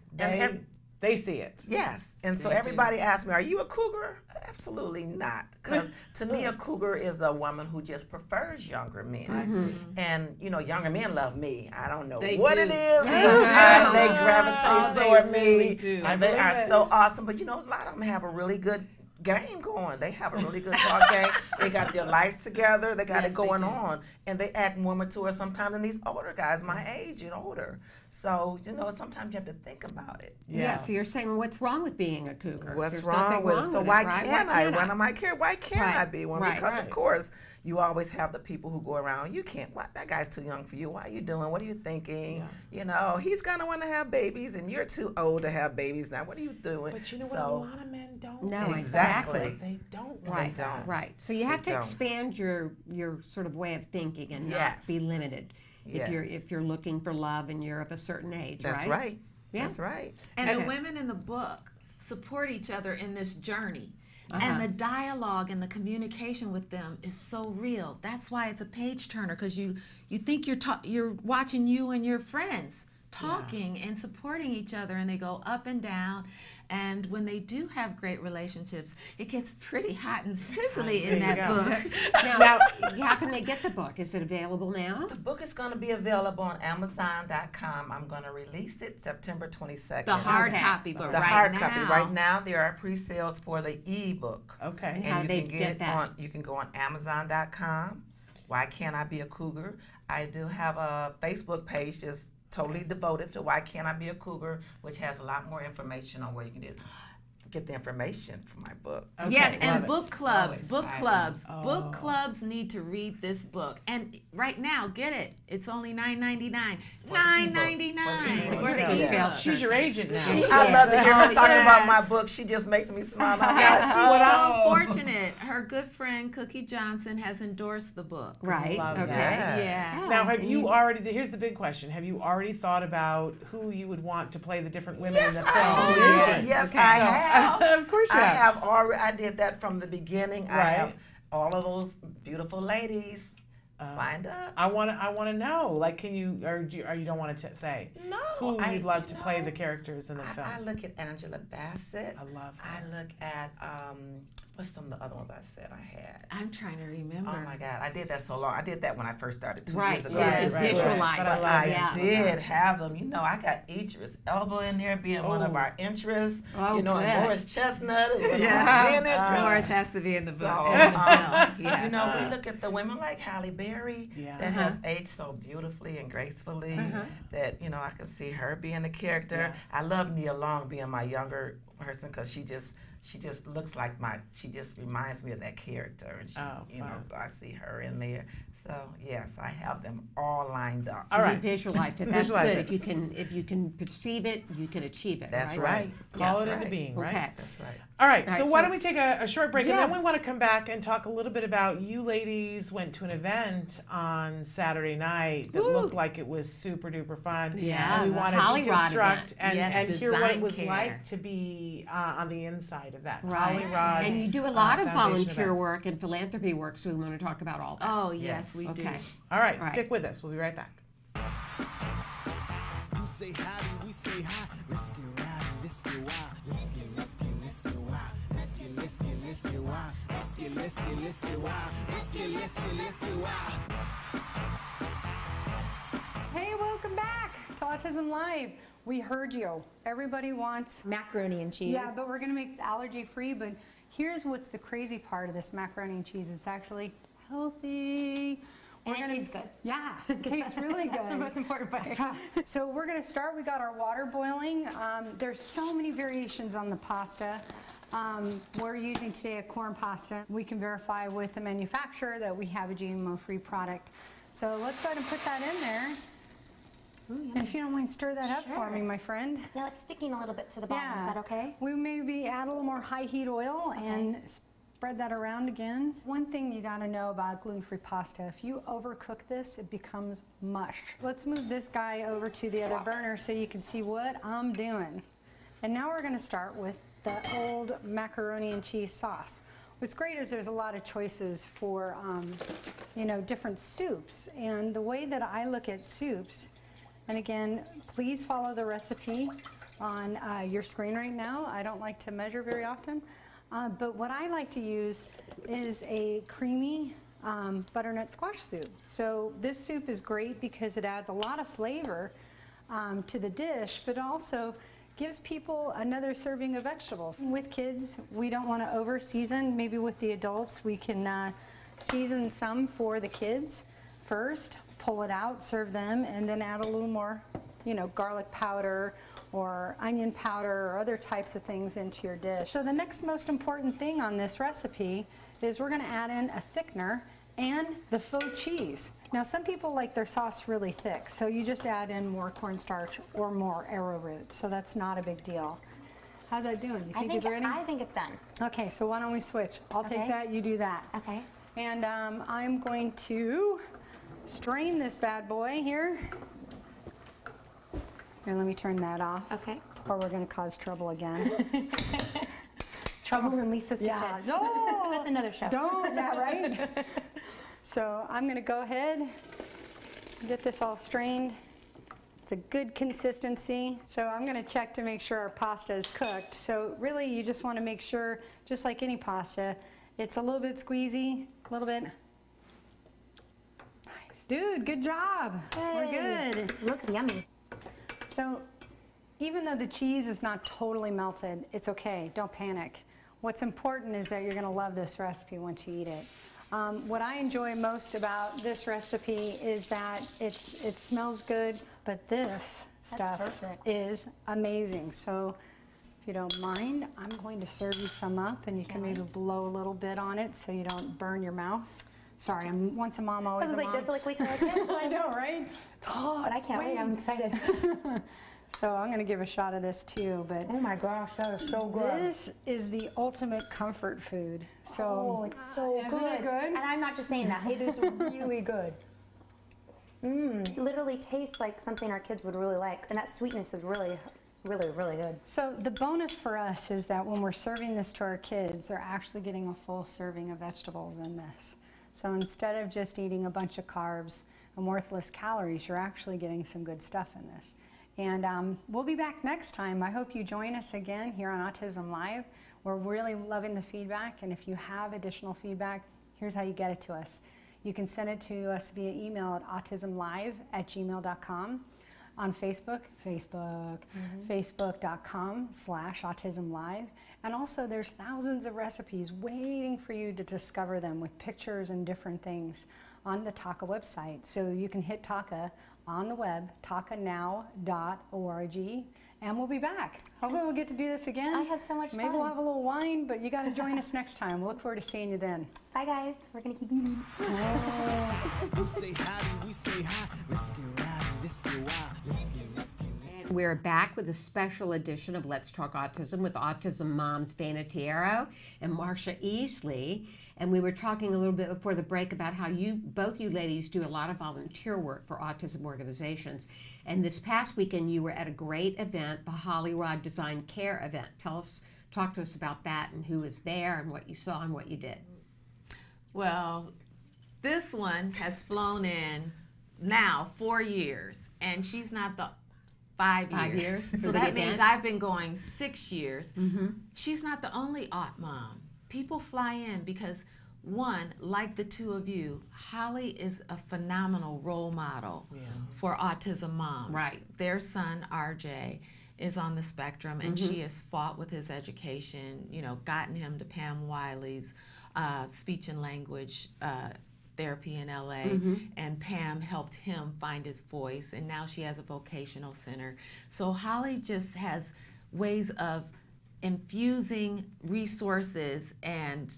they see it. Yes. And so They do. everybody asks me, are you a cougar? Absolutely not. Because to me, a cougar is a woman who just prefers younger men. I see. And, you know, younger men love me. I don't know They what do. it is. Yeah. They gravitate Oh, they toward really me. do. And I they believe are it. so awesome. But, you know, a lot of them have a really good game going. They have a really good talk game. They got their lives together. They got Yes, it going they do. on. And they act more mature sometimes than these older guys my age and older. So, you know, sometimes you have to think about it. Yeah. So you're saying, well, what's wrong with being a cougar? What's There's wrong nothing with it? wrong So with why it, right? can't Why I? When am I care? Why can't I Right, be one? right, Because right. of course you always have the people who go around. You can't. What? That guy's too young for you. Why are you doing? What are you thinking? Yeah. You know, he's gonna want to have babies, and you're too old to have babies now. What are you doing? But you know what? So, A lot of men don't. No, exactly. They don't. want Right, that. right. So you have They to don't. expand your sort of way of thinking and not Yes. be limited. Yes. If you're looking for love and you're of a certain age, That's right? right. Yeah. That's right. And the Okay. women in the book support each other in this journey. Uh-huh. And the dialogue and the communication with them is so real. That's why it's a page turner, because you think you're watching you and your friends talking and supporting each other, and they go up and down. And when they do have great relationships, it gets pretty hot and sizzly in There you that go. book. Now, how can they get the book? Is it available now? The book is going to be available on Amazon.com. I'm going to release it September 22nd. The hard Okay. copy, but The right hard now, copy. Right now, there are pre-sales for the e-book. Okay. And how you do they can get it that? on. You can go on Amazon.com. Why Can't I Be a Cougar? I do have a Facebook page just totally devoted to Why Can't I Be a Cougar, which has a lot more information on where you can get the information for my book. Okay, Yes, love and it. book clubs, So book exciting. clubs, Oh. book clubs need to read this book. And right now, get it. It's only $9.99. $9.99 For for the the ebook. ebook. She's your agent now. I love to hear her Oh, talking about my yes. book. She just makes me smile. And she's What so fortunate. Her good friend Cookie Johnson has endorsed the book. Right. Love Okay. that. Yeah. Now, have And you already? Here's the big question: have you already thought about who you would want to play the different women in the film? Yes, Okay, I so- have. of course you I have. have already. I did that from the beginning. I Right. have all of those beautiful ladies lined up. I want to know. Like, can you or you don't want to say No, who you'd love to play know, the characters in the film? I look at Angela Bassett. I love her. I look at What's some of the other ones I said I had? I'm trying to remember. Oh my God, I did that so long. I did that when I first started 2 Right, years ago. yes, right, visualize right. it. But I Yeah. did have them. You know, I got Idris Elba in there being one of our interests. Oh, you know, good. and Morris Chestnut is Yes. being interested. Morris has to be in the book. So, In the film. He has you know, to we be. look at the women like Halle Berry Yeah. that has aged so beautifully and gracefully that, you know, I can see her being the character. I love Nia Long being my younger person because she just looks like she just reminds me of that character. And she, you know, so I see her in there. So yes, I have them all lined up. All right. You visualized it. That's Visualize good. it. If you can perceive it, you can achieve it. That's right. right. Call it That's into right. being, right? Okay. That's right. All right, All so right, why so- don't we take a short break, and Yeah. then we want to come back and talk a little bit about you ladies went to an event on Saturday night that looked like it was super duper fun. Yeah, And we the wanted to Holly Rod construct event. and, Yes, and hear what it design was care. like to be on the inside of that Right. Holly Rod. And you do a lot of Foundation volunteer event. work and philanthropy work, so we want to talk about all that. Oh, yes, we do. Okay. All right, All right. stick with us. We'll be right back. You say howdy, we say hi. Let's get rowdy, let's get wild. Let's get wild. Let's get wild. Let's get wild. Let's get wild. Hey, welcome back to Autism Live. We heard you. Everybody wants Macaroni and cheese. Yeah, but we're gonna make it allergy free. But here's what's the crazy part of this macaroni and cheese. It's actually healthy. And it tastes good. Yeah, it tastes really good. That's the most important part. So we're gonna start. We got our water boiling. There's so many variations on the pasta. We're using today a corn pasta. We can verify with the manufacturer that we have a GMO-free product. So let's go ahead and put that in there. Ooh, And if you don't mind, stir that up for Sure. me, my friend. Now it's sticking a little bit to the bottom. Yeah. Is that okay? We maybe add a little more high heat oil and spread that around again. One thing you gotta know about gluten-free pasta, if you overcook this, it becomes mush. Let's move this guy over to the other burner so you can see what I'm doing. And now we're gonna start with the old macaroni and cheese sauce. What's great is there's a lot of choices for, you know, different soups. And the way that I look at soups, and again, please follow the recipe on your screen right now. I don't like to measure very often. But what I like to use is a creamy butternut squash soup. So this soup is great because it adds a lot of flavor to the dish, but also gives people another serving of vegetables. With kids, we don't want to over season. Maybe with the adults, we can season some for the kids first, pull it out, serve them, and then add a little more, you know, garlic powder or onion powder or other types of things into your dish. So the next most important thing on this recipe is we're going to add in a thickener and the faux cheese. Now some people like their sauce really thick, so you just add in more cornstarch or more arrowroot, so that's not a big deal. How's that doing? You think it's ready? I think it's done. Okay, so why don't we switch? I'll take Okay. that, you do that. Okay. And I'm going to strain this bad boy here. Here, let me turn that off. Okay. Or we're going to cause trouble again. Trouble in Lisa's Yeah, kitchen. no. That's another show. Don't, yeah, right? So I'm going to go ahead, get this all strained. It's a good consistency. So I'm going to check to make sure our pasta is cooked. So really you just want to make sure, just like any pasta, it's a little bit squeezy, a little bit. Nice. Dude, good job. We're Hey. good. Looks yummy. So even though the cheese is not totally melted, it's okay, don't panic. What's important is that you're gonna love this recipe once you eat it. What I enjoy most about this recipe is that it smells good, but this stuff perfect. is amazing. So if you don't mind, I'm going to serve you some up and you can maybe blow a little bit on it so you don't burn your mouth. Sorry, I'm once a mom, I always was a like, mom. just like we tell our kids. I know, right? But I can't wait. I'm excited. So I'm going to give a shot of this too, but Oh my gosh, that is so good. this is the ultimate comfort food. So Oh, it's so isn't good. it good? And I'm not just saying that. It is really good. It literally tastes like something our kids would really like. And that sweetness is really, really, really good. So the bonus for us is that when we're serving this to our kids, they're actually getting a full serving of vegetables in this. So instead of just eating a bunch of carbs and worthless calories, you're actually getting some good stuff in this. And we'll be back next time. I hope you join us again here on Autism Live. We're really loving the feedback, and if you have additional feedback, here's how you get it to us. You can send it to us via email at autismlive@gmail.com. On Facebook, facebook.com/autismlive. And also there's thousands of recipes waiting for you to discover them with pictures and different things on the TACA website. So you can hit TACA on the web, tacanow.org, and we'll be back. Hopefully we'll get to do this again. I had so much fun. Maybe we'll have a little wine, but you got to join us next time. We'll look forward to seeing you then. Bye, guys. We're going to keep eating. You say howdy, we say hi. Let's get rowdy, let's get wild. Let's get. We're back with a special edition of Let's Talk Autism with autism moms Dana Tiero and Marcia Easley. And we were talking a little bit before the break about how both you ladies do a lot of volunteer work for autism organizations. And this past weekend you were at a great event, the Hollyrod Design Care event. Talk to us about that and who was there and what you saw and what you did. Well, this one has flown in now 4 years, and she's not the 5 years. So that means I've been going 6 years. She's not the only aunt mom. People fly in because, one, like the two of you, Holly is a phenomenal role model for autism moms. Right. Their son, RJ, is on the spectrum, and she has fought with his education, you know, gotten him to Pam Wiley's speech and language therapy in LA, and Pam helped him find his voice, and now she has a vocational center. So Holly just has ways of infusing resources and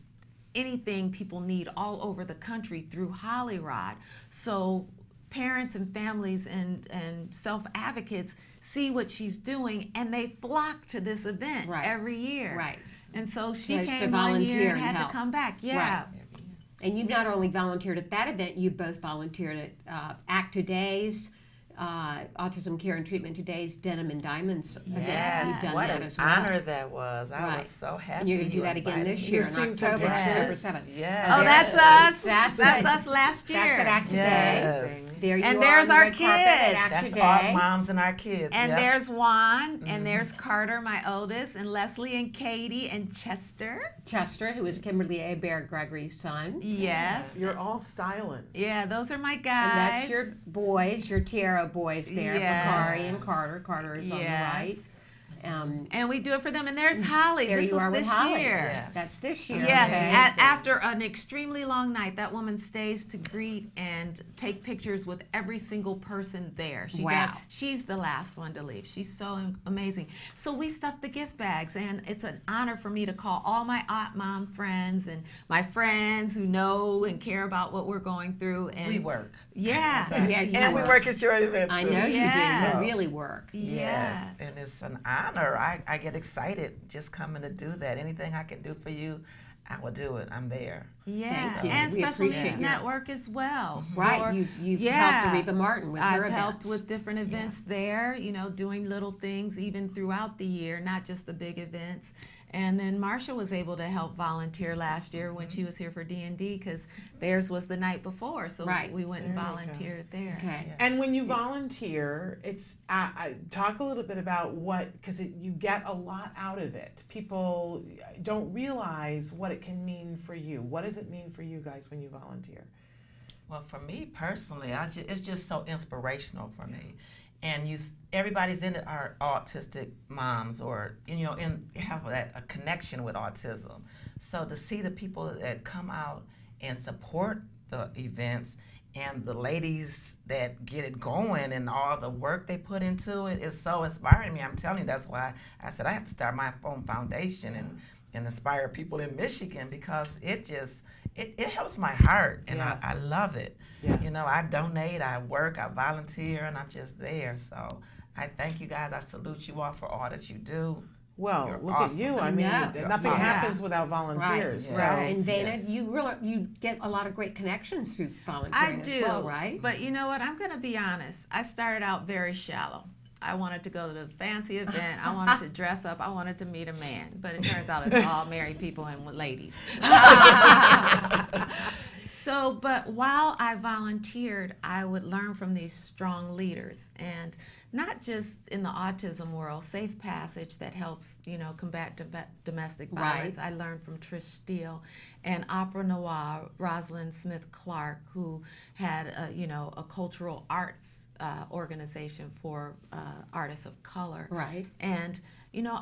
anything people need all over the country through Hollyrod. So parents and families and self-advocates see what she's doing, and they flock to this event every year. Right. And so she came one year and had to come back. Yeah. Right. And you've not only volunteered at that event, you both volunteered at Act Today's, Autism Care and Treatment Today's Denim and Diamonds event. You've done what that an as well. honor that was. I was so happy. And you're going to do that again this year in October 7th. Yes. Oh, that's us. That's us last year. That's at Act Today. There you and are there's on the our red kids. carpet at Act That's Today. all moms and our kids. And there's Juan, and there's Carter, my oldest, and Leslie and Katie and Chester. Chester, who is Kimberly A. Bear Gregory's son. Yes. You're all styling. Yeah, those are my guys. And that's your boys, your Tiero boys there, Bakari and Carter. Carter is on the right. And we do it for them. And there's Holly. There this you was are with this Holly. year. Yes. That's this year. Yes. Okay. After an extremely long night, that woman stays to greet and take pictures with every single person there. She does. She's the last one to leave. She's so amazing. So we stuffed the gift bags, and it's an honor for me to call all my aunt mom friends and my friends who know and care about what we're going through. And we work. Yeah. And we work at your event too. I know you do. You really work. Yes. And it's an honor. I get excited just coming to do that. Anything I can do for you, I will do it. I'm there. Yeah. Thank you. And We Special appreciate Needs you. Network as well. Right. You've helped Reba Martin with her I've helped events. with different events there, you know, doing little things even throughout the year, not just the big events. And then Marcia was able to help volunteer last year when she was here for D&D because theirs was the night before, so we went and volunteered there. Okay. Yeah. And when you volunteer, it's talk a little bit about what, because you get a lot out of it. People don't realize what it can mean for you. What does it mean for you guys when you volunteer? Well, for me personally, it's just so inspirational for me. And everybody's in it are autistic moms, or have a connection with autism. So to see the people that come out and support the events, and the ladies that get it going, and all the work they put into it is so inspiring me. I'm telling you, that's why I said I have to start my own foundation and inspire people in Michigan, because it helps my heart, and I love it. Yes. You know, I donate, I work, I volunteer, and I'm just there. So I thank you guys. I salute you all for all that you do. Well, You're look awesome. at you. I mean, nothing happens without volunteers. Right. So. Right. And Vana, you get a lot of great connections through volunteering as well, right? But you know what? I'm going to be honest. I started out very shallow. I wanted to go to the fancy event. I wanted to dress up. I wanted to meet a man. But it turns out it's all married people and ladies. So, but while I volunteered, I would learn from these strong leaders, and not just in the autism world, Safe Passage that helps, combat domestic violence. Right. I learned from Trish Steele, and Opera Noir, Rosalind Smith Clark, who had a cultural arts organization for artists of color. Right. And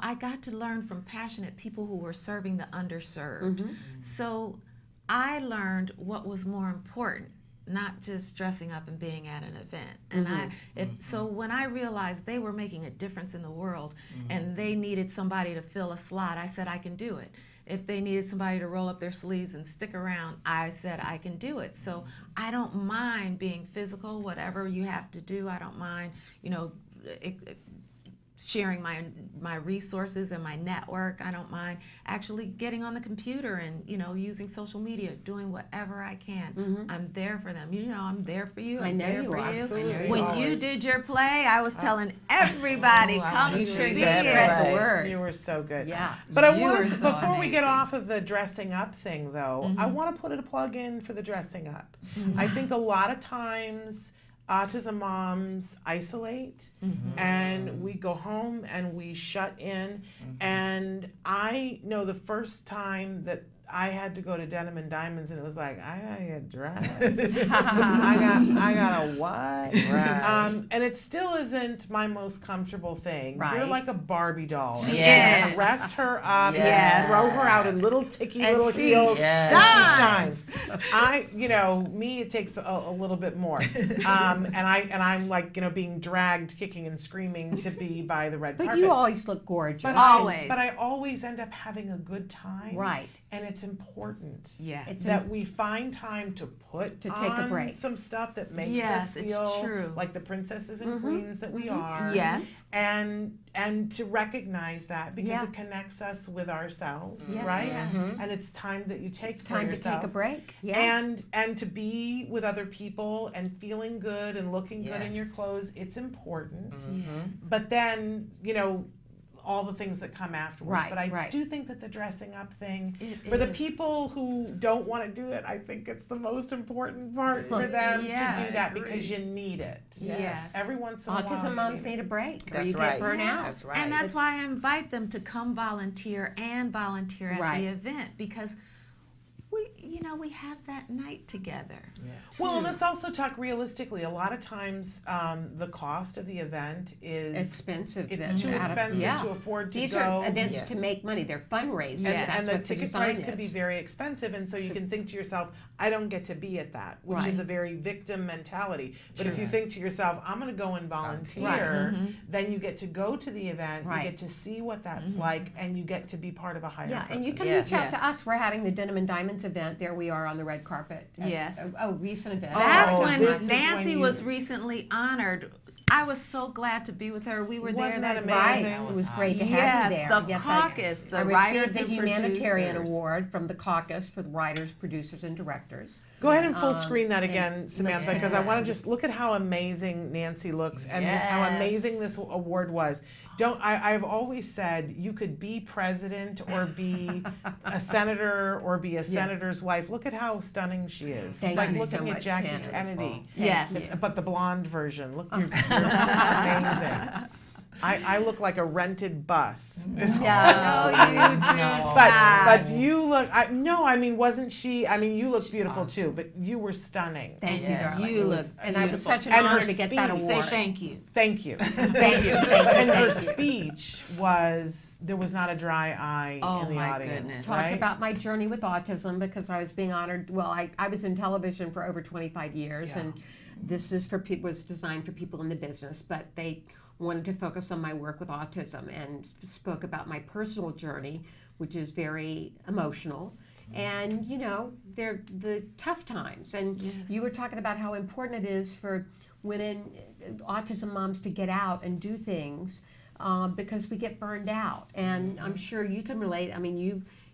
I got to learn from passionate people who were serving the underserved. So I learned what was more important, not just dressing up and being at an event. And so when I realized they were making a difference in the world and they needed somebody to fill a slot, I said I can do it. If they needed somebody to roll up their sleeves and stick around, I said I can do it. So I don't mind being physical, whatever you have to do. I don't mind, sharing my resources and my network. I don't mind actually getting on the computer and using social media, doing whatever I can. I'm there for them. I'm there for you. I'm there for you. Absolutely. When you did your play, I was telling everybody, come You see sure it. did spread the word. You were so good. Yeah. But I You want were to, so before we get amazing. off of the dressing up thing, though, I want to put a plug in for the dressing up. I think a lot of times autism moms isolate and we go home and we shut in. And I know the first time that I had to go to Denim and Diamonds, and it was like, I gotta get dressed. I gotta what? Right. And it still isn't my most comfortable thing. Right. You're like a Barbie doll. Yes. You dress her up, Yes. throw her out in little ticky And little she heels. shines. Me, it takes a little bit more. And I'm like, being dragged, kicking and screaming to be by the red But carpet. you always look gorgeous. But Always. I always end up having a good time. Right. And it's important Yes. that we find time to take a on break. some stuff that makes Yes, us it's feel true. like the princesses and queens that we are. Yes. And to recognize that because Yeah. it connects us with ourselves, Yes. right? Yes. And it's time that you take It's time for to yourself. take a break. Yeah. And to be with other people and feeling good and looking good in your Yes. clothes, it's important. Yes. But then, all the things that come afterwards. Right, But I right. do think that the dressing up thing, It for the is. people who don't want to do it, I think it's the most important part for them to Yes. do that because you need it. Yes. Every once in a while. Autism you moms need need it. a break, or That's you right. get burnt out. That's right. And that's why I invite them to come volunteer at Right. the event, because we have that night together. Well, let's also talk realistically. A lot of times, the cost of the event is Expensive. It's That's too out of- expensive yeah. to afford to These go. are events Yes. to make money. They're fundraisers. Yes. That's And the what ticket design price could be is. very expensive, and so you can think to yourself, I don't get to be at that, which Right. is a very victim mentality. But if you Sure. think to yourself, I'm going to go and volunteer, Right. then you get to go to the event, Right. you get to see what that's like, and you get to be part of a higher Yeah, purpose. and you can Yes. reach out Yes. to us. We're having the Denim and Diamonds event. There we are on the red carpet. Yes. Recent event. That's Oh, when this is Nancy when was you- recently honored. I was so glad to be with her. We were Wasn't there that that amazing? Right. It was great to have Yes, you there. the Yes, caucus, I the writers received the and humanitarian producers. award from the caucus for the writers, producers, and directors. Go ahead and full screen that and again, let's Samantha, take because a I want look. to just look at how amazing Nancy looks and how Yes. amazing this award was. I've always said you could be president or be a senator or be a senator's wife. Look at how stunning she is. Thank like you looking so at much, Jackie Shannon. Kennedy. Yes. But the blonde version. Look, you're amazing. I look like a rented bus. is what I look like. No. But you look. Wasn't she? You look beautiful too. But you were stunning. Thank you, Yes. darling. You look And it was beautiful. such an And her honor to get that speech. Say award. thank you. Thank you. Thank you. And her Thank you. speech was there was not a dry eye Oh, in the my audience. goodness. Talked Right? about my journey with autism because I was being honored. Well, I was in television for over 25 years, Yeah. and this is for people. Was designed for people in the business, but they wanted to focus on my work with autism and spoke about my personal journey, which is very emotional. And they're the tough times. And you were talking about how important it is for women, autism moms, to get out and do things. Because we get burned out, and I'm sure you can relate.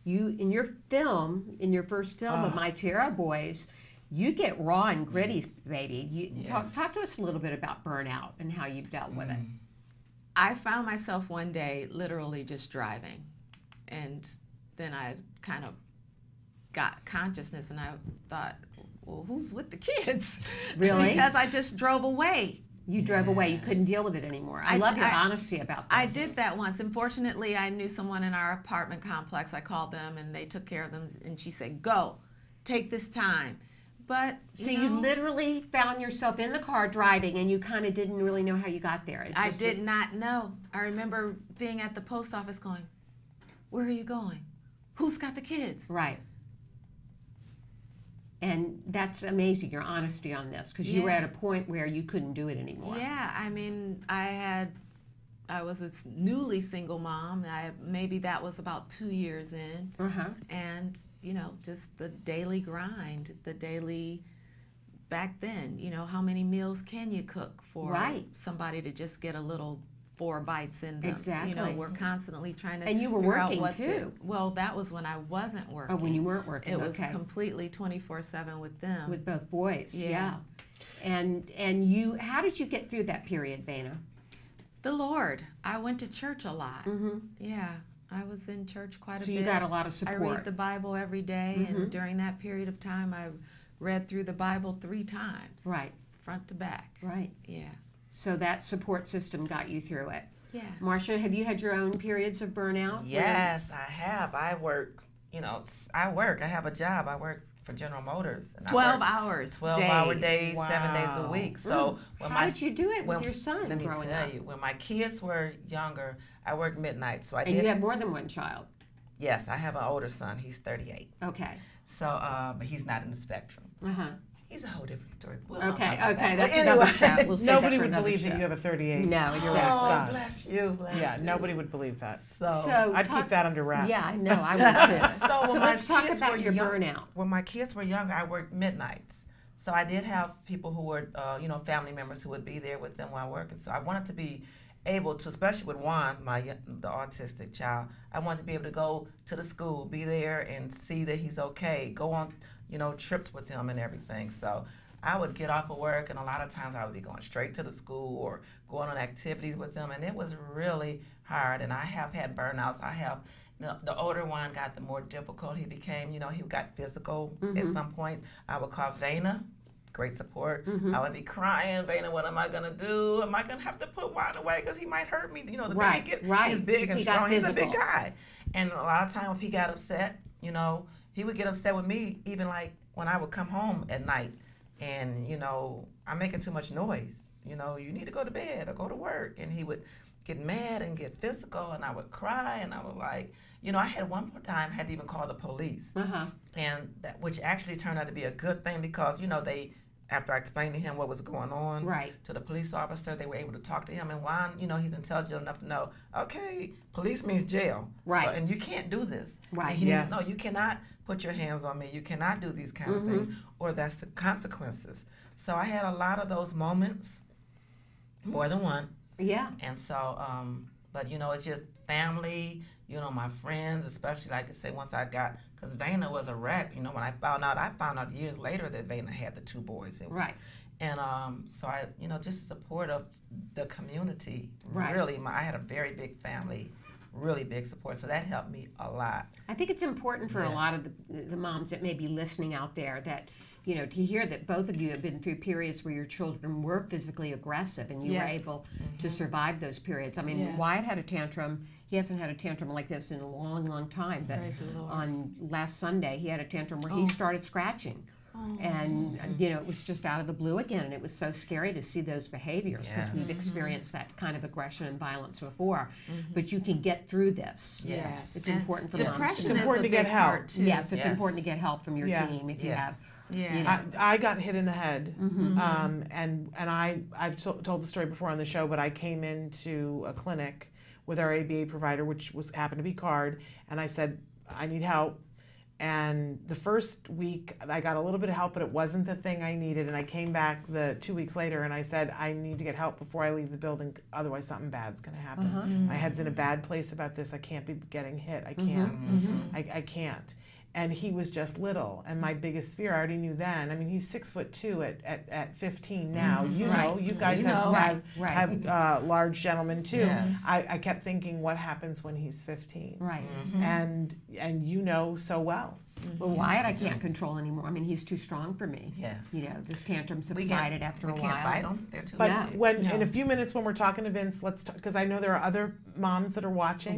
You in your film, in your first film of My Tierra Boys, you get raw and gritty, baby. You talk to us a little bit about burnout and how you've dealt with it. I found myself one day literally just driving, and then I kind of got consciousness, and I thought, well, who's with the kids? Really? Because I just drove away. You drove away. You couldn't deal with it anymore. I love your honesty about this. I did that once. And fortunately, I knew someone in our apartment complex. I called them, and they took care of them. And she said, go, take this time. But, you literally found yourself in the car driving, and you kind of didn't really know how you got there. I did not know. I remember being at the post office going, where are you going? Who's got the kids? Right. And that's amazing, your honesty on this, because you were at a point where you couldn't do it anymore. Yeah, I mean, I was a newly single mom. Maybe that was about 2 years in. And, you know, just the daily grind, back then, you know, how many meals can you cook for somebody to just get a little 4 bites in them? Exactly. You know, we're constantly trying to And you were figure out working what too. Well, that was when I wasn't working. Oh, when you weren't working, It was completely 24/7 with them. With both boys, yeah. And you, how did you get through that period, Vana? The Lord. I went to church a lot. Yeah, I was in church quite a bit. So you got a lot of support. I read the Bible every day, and during that period of time, I read through the Bible 3 times. Right. Front to back. Right. Yeah. So that support system got you through it. Yeah. Marcia, have you had your own periods of burnout? Yes, I have. I work, you know, I have a job. I work for General Motors. And 12 hours. 12-hour days, 7 days a week. So how did you do it with your son let me growing tell up? you, when my kids were younger, I worked midnight. So And you have more than one child? Yes, I have an older son. He's 38. Okay. So, but he's not in the spectrum. He's a whole different story. Okay, that's another show. We'll save Nobody that for would another believe show. that you have a 38. No, exactly. Oh, bless you. Yeah, nobody would believe that. So I'd keep that under wraps. Yeah, I know, I would too. So let's talk about your burnout. When my kids were younger, I worked midnights. So I did have people who were, you know, family members who would be there with them while working. So I wanted to be able to, especially with Juan, the autistic child, I wanted to be able to go to the school, be there and see that he's okay, go on, you know, trips with him and everything. So I would get off of work, and a lot of times I would be going straight to the school or going on activities with them, and it was really hard. And I have had burnouts. The older one got the more difficult he became. You know, he got physical at some points. I would call Vana, great support. I would be crying, Vana, what am I going to do? Am I going to have to put Juan away because he might hurt me? You know, the baby he's big and strong. He's a big guy. And a lot of times if he got upset, you know, he would get upset with me, even like when I would come home at night. And, you know, I'm making too much noise. You know, you need to go to bed or go to work. And he would get mad and get physical, and I would cry, and I would like, you know, I had one more time had to even call the police. And that, which actually turned out to be a good thing because, you know, after I explained to him what was going on to the police officer, they were able to talk to him. And Juan, you know, he's intelligent enough to know, okay, police means jail. Right. So, and you can't do this. Right. And he needs to know, you cannot put your hands on me. You cannot do these kind of things, or that's the consequences. So I had a lot of those moments, more than one. Yeah. And so, but you know, it's just family, you know, my friends, especially like I say, once I got, because Vana was a wreck, you know, when I found out years later that Vana had the 2 boys. Right. And so I, you know, just the support of the community, right. Really, I had a very big family, really big support, so that helped me a lot. I think it's important for a lot of the moms that may be listening out there that, you know, to hear that both of you have been through periods where your children were physically aggressive and you were able to survive those periods. I mean, Wyatt had a tantrum. He hasn't had a tantrum like this in a long, long time, but on last Sunday he had a tantrum where he started scratching. And, you know, it was just out of the blue again, and it was so scary to see those behaviors because we've experienced that kind of aggression and violence before. But you can get through this. Yes. It's important for moms. It's important to get help. Yes, it's important to get help from your team if you have. Yeah, you know. I got hit in the head, and I've told the story before on the show, but I came into a clinic with our ABA provider, which happened to be CARD, and I said, I need help. And the first week, I got a little bit of help, but it wasn't the thing I needed. And I came back 2 weeks later, and I said, I need to get help before I leave the building, otherwise something bad's going to happen. My head's in a bad place about this. I can't be getting hit. I can't. I can't. And he was just little, and my biggest fear, I already knew then. I mean, he's 6'2" at 15 now. You know, you guys have large gentlemen too. Yes. I kept thinking, what happens when he's 15? Right. And you know so well. Well, Wyatt, I can't control anymore. I mean, he's too strong for me. Yes. You know, this tantrum subsided after a while. We can't fight them. They're too But big. when in a few minutes when we're talking to Vince, let's talk, because I know there are other moms that are watching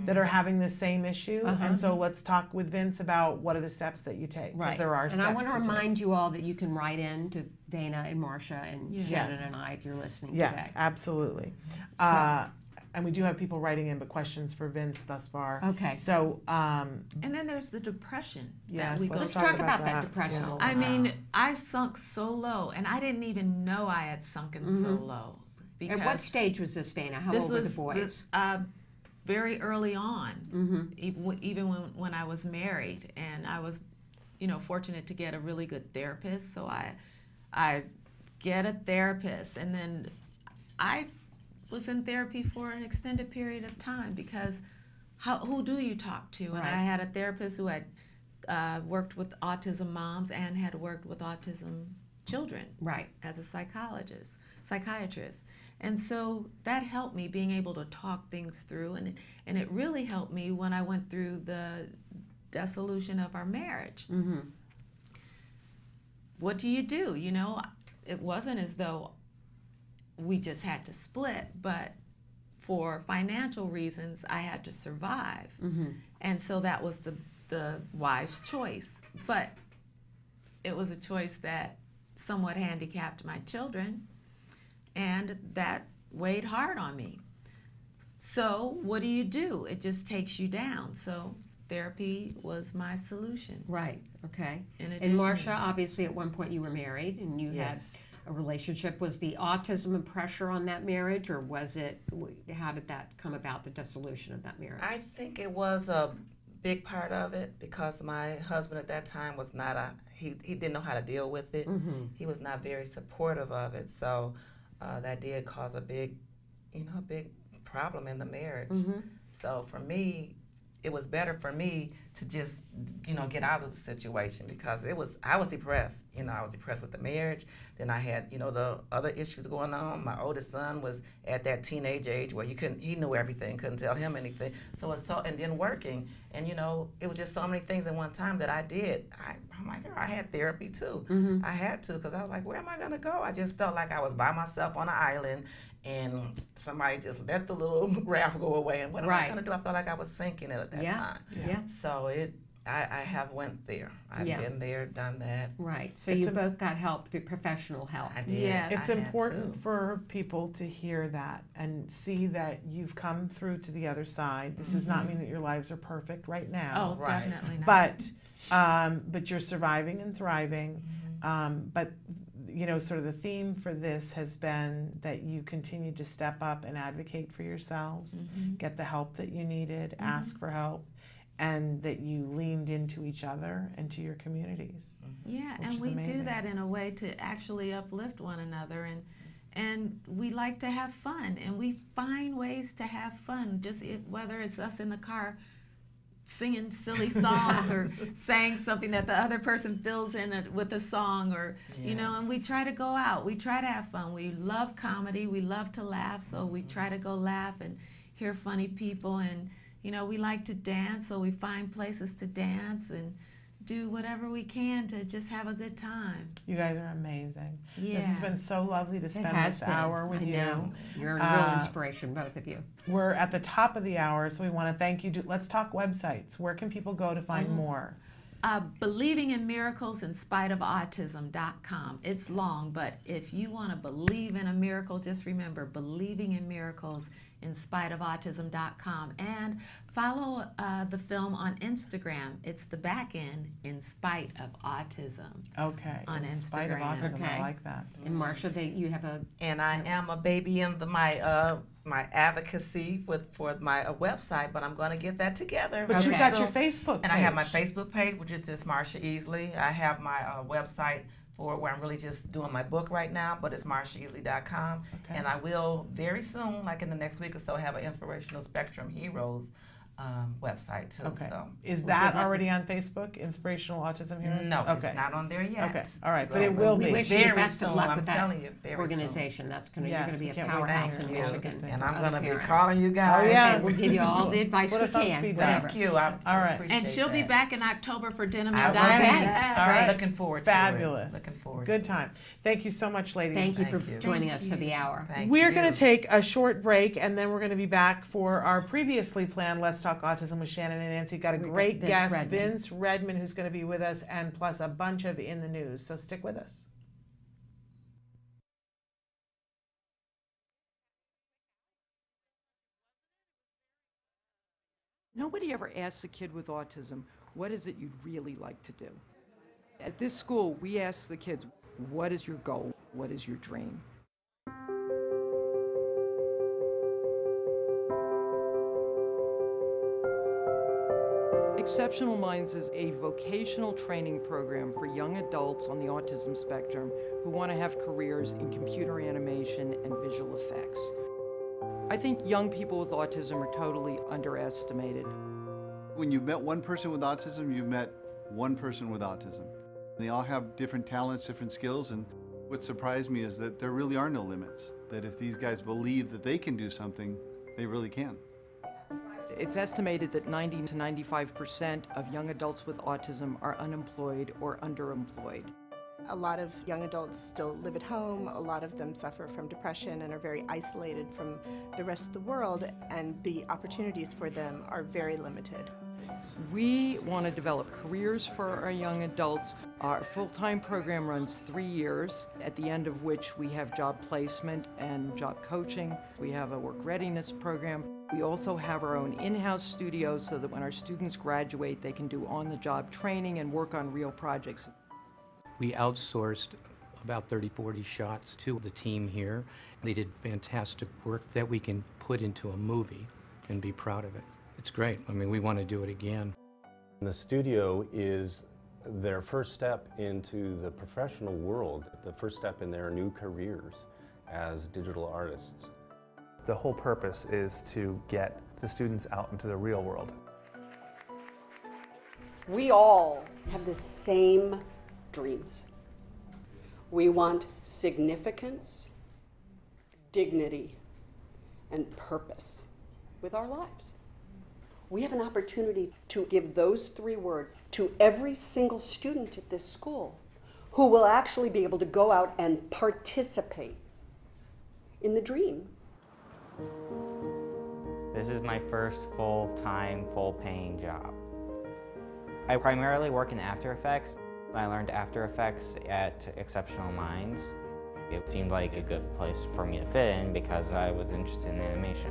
that are having the same issue, and so let's talk with Vince about what are the steps that you take. Because there are steps. And I want to take. remind you all that you can write in to Dana and Marcia and Shannon and I if you're listening Yes, today. absolutely. And we do have people writing in, but questions for Vince thus far. Okay. So, And then there's the depression yes, that we go let's through. Talk about that depression. Yeah. I mean, I sunk so low, and I didn't even know I had sunken so low. At what stage was this, Dana? How old were the boys? Very early on, even when I was married, and I was, fortunate to get a really good therapist. So I get a therapist, and then I was in therapy for an extended period of time because who do you talk to? And I had a therapist who had worked with autism moms and had worked with autism children as a psychiatrist. And so that helped me being able to talk things through, and it really helped me when I went through the dissolution of our marriage. What do? It wasn't as though we just had to split, but for financial reasons, I had to survive. And so that was the wise choice. But it was a choice that somewhat handicapped my children, and that weighed hard on me. So what do? It just takes you down. So therapy was my solution. Right, okay. And Marcia, obviously at one point you were married and you had a relationship. Was the autism a pressure on that marriage, or was it, how did that come about, the dissolution of that marriage? I think it was a big part of it because my husband at that time was not he didn't know how to deal with it. He was not very supportive of it, so that did cause a big problem in the marriage. So for me, it was better for me to just, get out of the situation because I was depressed. I was depressed with the marriage. Then I had, the other issues going on. My oldest son was at that teenage age where he knew everything, couldn't tell him anything. And then working. And, it was just so many things at one time that I did. I'm like, I had therapy too. I had to because I was like, where am I going to go? I just felt like I was by myself on an island and somebody just let the little raft go away. And what am I going to do? I felt like I was sinking at that time. So I have went there. I've been there, done that. Right. So you both got help through professional help. I did. Yes, it's important for people to hear that and see that you've come through to the other side. This does not mean that your lives are perfect right now. Oh, definitely not. But you're surviving and thriving. But sort of the theme for this has been that you continue to step up and advocate for yourselves, get the help that you needed, ask for help, and that you leaned into each other and to your communities. Yeah, and we do that in a way to actually uplift one another, and we like to have fun, and we find ways to have fun, whether it's us in the car singing silly songs or saying something that the other person fills in with a song, or and we try to go out, we try to have fun. We love comedy, we love to laugh, so we try to go laugh and hear funny people, and we like to dance, so we find places to dance and do whatever we can to just have a good time. You guys are amazing. Yeah. This has been so lovely to spend this hour with you. You're a real inspiration, both of you. We're at the top of the hour, so we want to thank you. Let's talk websites. Where can people go to find more? Believing in Miracles in Spite of Autism.com. It's long, but if you want to believe in a miracle, just remember Believing in Miracles in Spite of Autism.com, and follow the film on Instagram. It's The Back End in Spite of Autism. Okay. On in Instagram. Spite of Autism. I like that. And Marcia, you have a. And I am a baby in my advocacy for my website, but I'm going to get that together. But you got your Facebook page. And I have my Facebook page, which is just Marcia Easley. I have my website where I'm really just doing my book right now, but it's marciaeasley.com. And I will very soon, like in the next week or so, have an Inspirational Spectrum Heroes website too. Okay. So Is that already on Facebook, Inspirational Autism Heroes? no, Okay. it's not on there yet. Okay. All right, So, but it will We be. wish you the very best soon. of luck I'm with that telling you, very organization. That's gonna, Yes, you're going to we be a can't wait to powerhouse hear in all the Michigan. good things. And I'm for going to other be parents. calling you guys. Oh, yeah. And we'll give you all the advice Put we us on can. speed Whatever. Thank you. I All right. appreciate And she'll be that. back in October for Denim I and will. Diamonds. Yes. All right. Looking forward to Fabulous. it. Looking forward Good to it. time. Thank you so much, ladies. Thank you for Thank you. joining us for the hour. Thank We're you. going to take a short break, and then we're going to be back for our previously planned Let's Talk Autism with Shannon and Nancy. Got a great Vince guest, Redmond. Vince Redmond, who's going to be with us, and plus a bunch of In the News. So stick with us. Nobody ever asks a kid with autism, what is it you'd really like to do? At this school, we ask the kids, what is your goal? What is your dream? Exceptional Minds is a vocational training program for young adults on the autism spectrum who want to have careers in computer animation and visual effects. I think young people with autism are totally underestimated. When you've met one person with autism, you've met one person with autism. They all have different talents, different skills, and what surprised me is that there really are no limits, that if these guys believe that they can do something, they really can. It's estimated that 90 to 95% of young adults with autism are unemployed or underemployed. A lot of young adults still live at home. A lot of them suffer from depression and are very isolated from the rest of the world, and the opportunities for them are very limited. We want to develop careers for our young adults. Our full-time program runs 3 years, at the end of which we have job placement and job coaching. We have a work readiness program. We also have our own in-house studio so that when our students graduate, they can do on-the-job training and work on real projects. We outsourced about 30-40 shots to the team here. They did fantastic work that we can put into a movie and be proud of it. It's great. I mean, we want to do it again. The studio is their first step into the professional world, the first step in their new careers as digital artists. The whole purpose is to get the students out into the real world. We all have the same dreams. We want significance, dignity, and purpose with our lives. We have an opportunity to give those 3 words to every single student at this school who will actually be able to go out and participate in the dream. This is my first full-time, full-paying job. I primarily work in After Effects. I learned After Effects at Exceptional Minds. It seemed like a good place for me to fit in because I was interested in animation.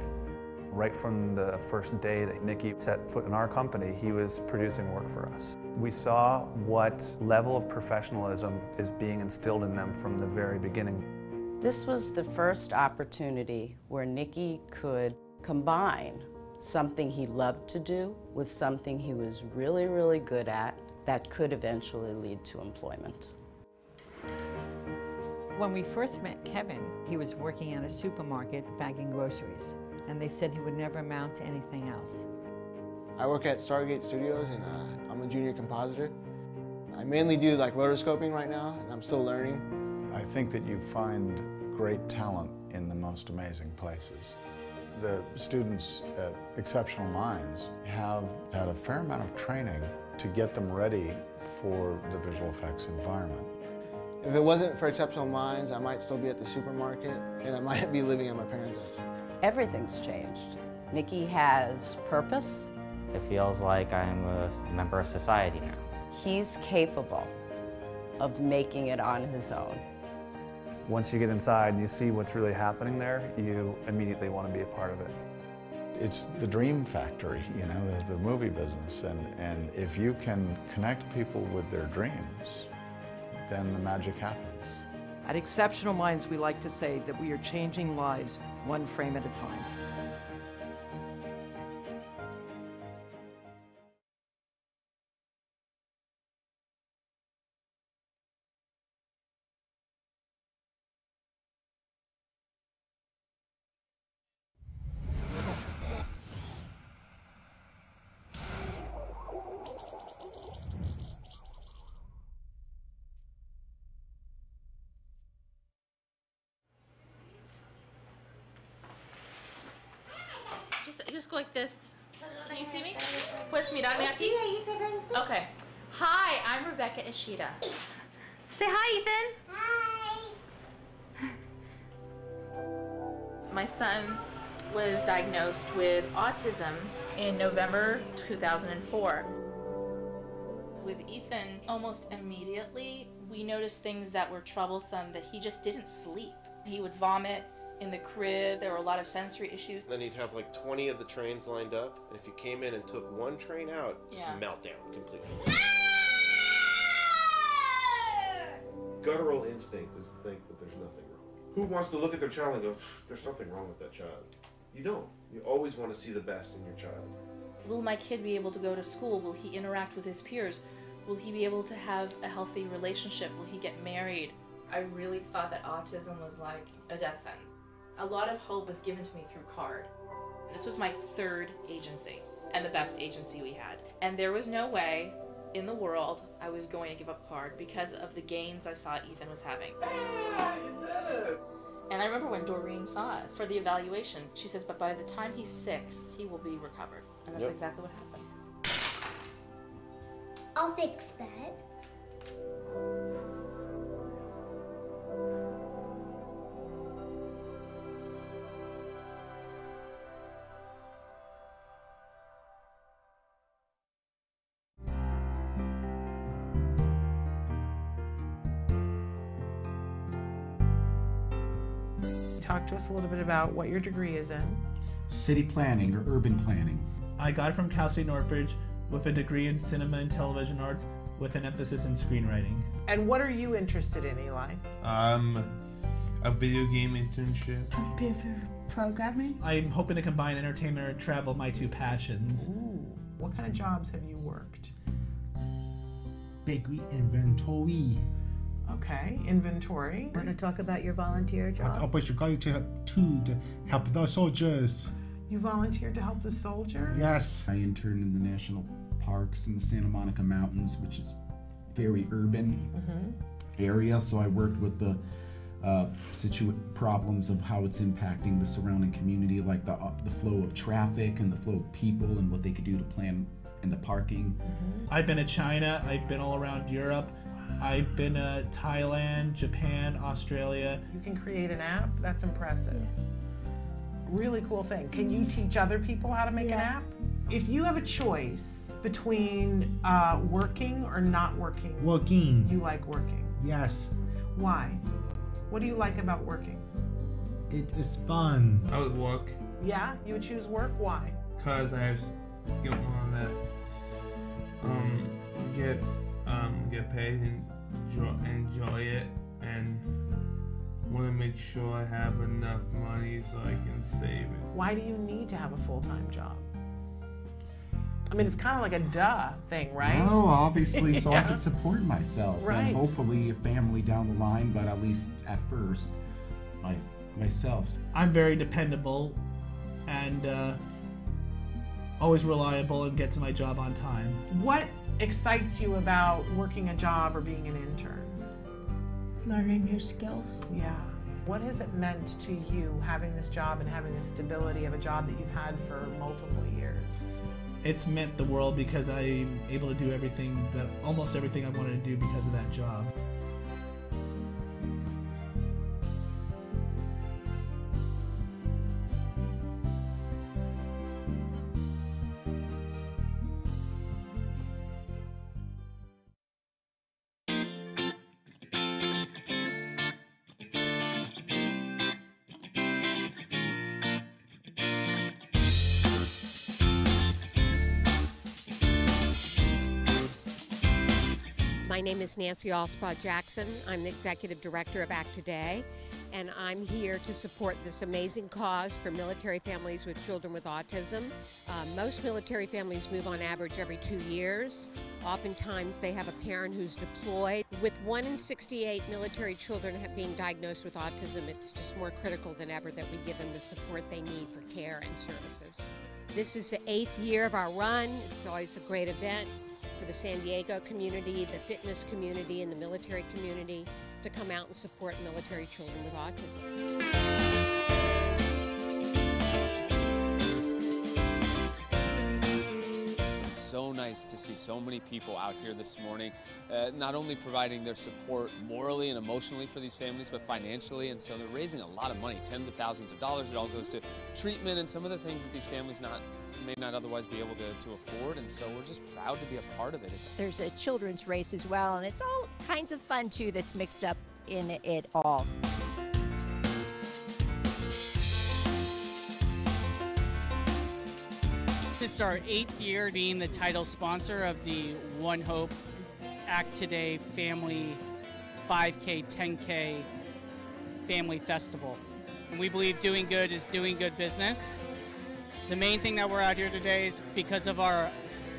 Right from the first day that Nicky set foot in our company, he was producing work for us. We saw what level of professionalism is being instilled in them from the very beginning. This was the first opportunity where Nicky could combine something he loved to do with something he was really, really good at that could eventually lead to employment. When we first met Kevin, he was working at a supermarket bagging groceries, and they said he would never amount to anything else. I work at Stargate Studios, and I'm a junior compositor. I mainly do like rotoscoping right now, and I'm still learning. I think that you find great talent in the most amazing places. The students at Exceptional Minds have had a fair amount of training to get them ready for the visual effects environment. If it wasn't for Exceptional Minds, I might still be at the supermarket, and I might be living at my parents' house. Everything's changed. Nicky has purpose. It feels like I'm a member of society now. He's capable of making it on his own. Once you get inside and you see what's really happening there, you immediately want to be a part of it. It's the dream factory, you know, the movie business, and if you can connect people with their dreams, then the magic happens. At Exceptional Minds, we like to say that we are changing lives one frame at a time. just go like this. Can you see me? Puedes mirarme aquí? Okay. Hi, I'm Rebecca Ishida. Say hi, Ethan. Hi. My son was diagnosed with autism in November 2004. With Ethan, almost immediately, we noticed things that were troublesome, that he just didn't sleep. He would vomit in the crib. There were a lot of sensory issues. Then he'd have like 20 of the trains lined up, and if you came in and took one train out, just meltdown completely. Guttural instinct is to think that there's nothing wrong. Who wants to look at their child and go, there's something wrong with that child? You don't. You always want to see the best in your child. Will my kid be able to go to school? Will he interact with his peers? Will he be able to have a healthy relationship? Will he get married? I really thought that autism was like a death sentence. A lot of hope was given to me through CARD. This was my third agency and the best agency we had. And there was no way in the world I was going to give up CARD because of the gains I saw Ethan was having. You did it! And I remember when Doreen saw us for the evaluation, she says, but by the time he's 6, he will be recovered. And that's exactly what happened. I'll fix that. Talk to us a little bit about what your degree is in. City planning or urban planning. I got it from Cal State Northridge with a degree in cinema and television arts with an emphasis in screenwriting. And what are you interested in, Eli? A video game internship. Computer programming. I'm hoping to combine entertainment and travel, my two passions. Ooh. What kind of jobs have you worked? Bakery inventory. Okay, inventory. Want to talk about your volunteer job? To help the soldiers. You volunteered to help the soldiers? Yes. I interned in the national parks in the Santa Monica Mountains, which is very urban area. So I worked with the problems of how it's impacting the surrounding community, like the flow of traffic and the flow of people and what they could do to plan in the parking. I've been to China. I've been all around Europe. I've been to Thailand, Japan, Australia. You can create an app? That's impressive. Really cool thing. Can you teach other people how to make an app? If you have a choice between working or not working, you like working. Yes. Why? What do you like about working? It is fun. I would work. Yeah? You would choose work? Why? Because I don't want to get paid and enjoy it, and want to make sure I have enough money so I can save it. Why do you need to have a full-time job? I mean, it's kind of like a duh thing, right? No, obviously, so I can support myself and hopefully a family down the line, but at least at first, myself. I'm very dependable and always reliable and get to my job on time. What excites you about working a job or being an intern? Learning new skills. Yeah. What has it meant to you having this job and having the stability of a job that you've had for multiple years? It's meant the world because I'm able to do almost everything I wanted to do because of that job. My name is Nancy Allspaw Jackson. I'm the Executive Director of Act Today, and I'm here to support this amazing cause for military families with children with autism. Most military families move on average every 2 years. Oftentimes they have a parent who's deployed. With 1 in 68 military children being diagnosed with autism, it's just more critical than ever that we give them the support they need for care and services. This is the 8th year of our run. It's always a great event for the San Diego community, the fitness community, and the military community to come out and support military children with autism. so nice to see so many people out here this morning, not only providing their support morally and emotionally for these families, but financially. And so they're raising a lot of money, tens of thousands of dollars. It all goes to treatment and some of the things that these families may not otherwise be able to afford. And so we're just proud to be a part of it. There's a children's race as well, and it's all kinds of fun too that's mixed up in it all. This is our 8th year being the title sponsor of the One Hope Act Today Family 5K, 10K Family Festival. And we believe doing good is doing good business. The main thing that we're out here today is because of our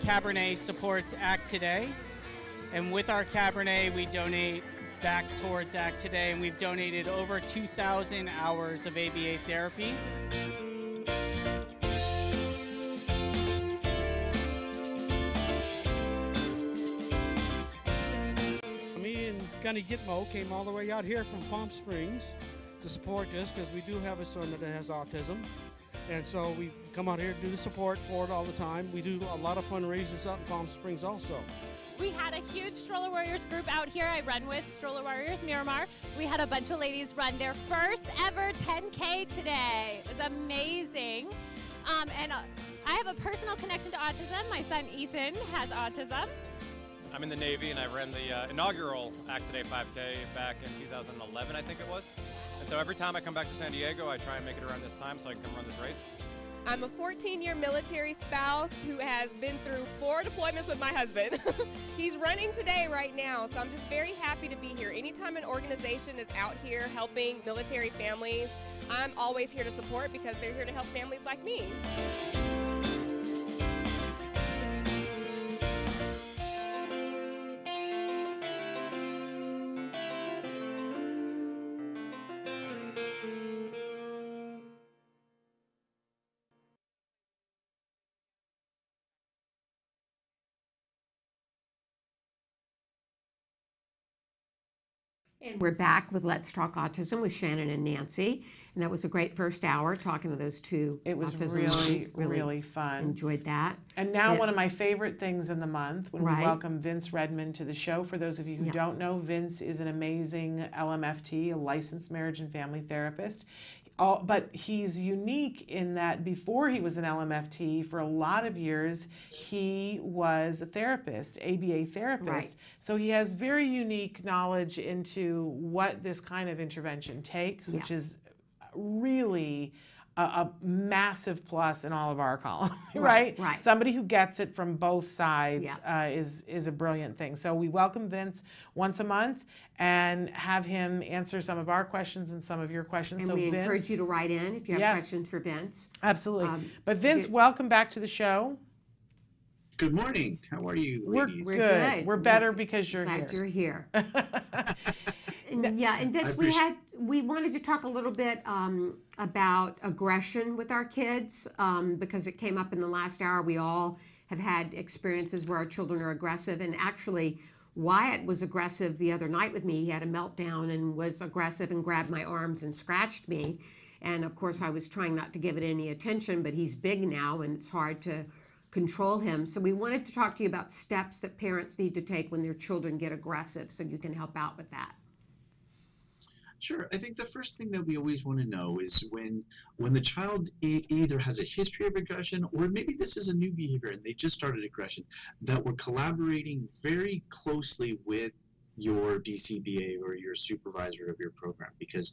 Cabernet supports Act Today. And with our Cabernet, we donate back towards Act Today, and we've donated over 2,000 hours of ABA therapy. Gunny Gitmo came all the way out here from Palm Springs to support this because we do have a son that has autism. And so we come out here to do the support for it all the time. We do a lot of fundraisers out in Palm Springs also. We had a huge Stroller Warriors group out here. I run with Stroller Warriors Miramar. We had a bunch of ladies run their first ever 10K today. It was amazing. And I have a personal connection to autism. My son Ethan has autism. I'm in the Navy, and I ran the inaugural Act Today 5K back in 2011, I think it was. And so every time I come back to San Diego, I try and make it around this time so I can come run this race. I'm a 14-year military spouse who has been through 4 deployments with my husband. He's running today right now, so I'm just very happy to be here. Anytime an organization is out here helping military families, I'm always here to support because they're here to help families like me. And we're back with Let's Talk Autism with Shannon and Nancy. And that was a great first hour talking to those two. It was autism really fun. Enjoyed that. And now one of my favorite things in the month when we welcome Vince Redmond to the show. For those of you who don't know, Vince is an amazing LMFT, a licensed marriage and family therapist. But he's unique in that before he was an LMFT, for a lot of years, he was a therapist, ABA therapist. Right. So he has very unique knowledge into what this kind of intervention takes, which is really a massive plus in all of our column, right? Right. Somebody who gets it from both sides is a brilliant thing. So we welcome Vince once a month and have him answer some of our questions and some of your questions. And so we Vince, encourage you to write in if you have questions for Vince. Absolutely. But Vince, welcome back to the show. Good morning. How are you, ladies? We're good. We're better because you're Glad here. you're here. And Vince, we wanted to talk a little bit about aggression with our kids because it came up in the last hour. We all have had experiences where our children are aggressive, and actually Wyatt was aggressive the other night with me. He had a meltdown and was aggressive and grabbed my arms and scratched me. And of course I was trying not to give it any attention, but he's big now and it's hard to control him. So we wanted to talk to you about steps that parents need to take when their children get aggressive so you can help out with that. Sure. I think the first thing that we always want to know is when the child either has a history of aggression or maybe this is a new behavior and they just started aggression, that we're collaborating very closely with your DCBA or your supervisor of your program, because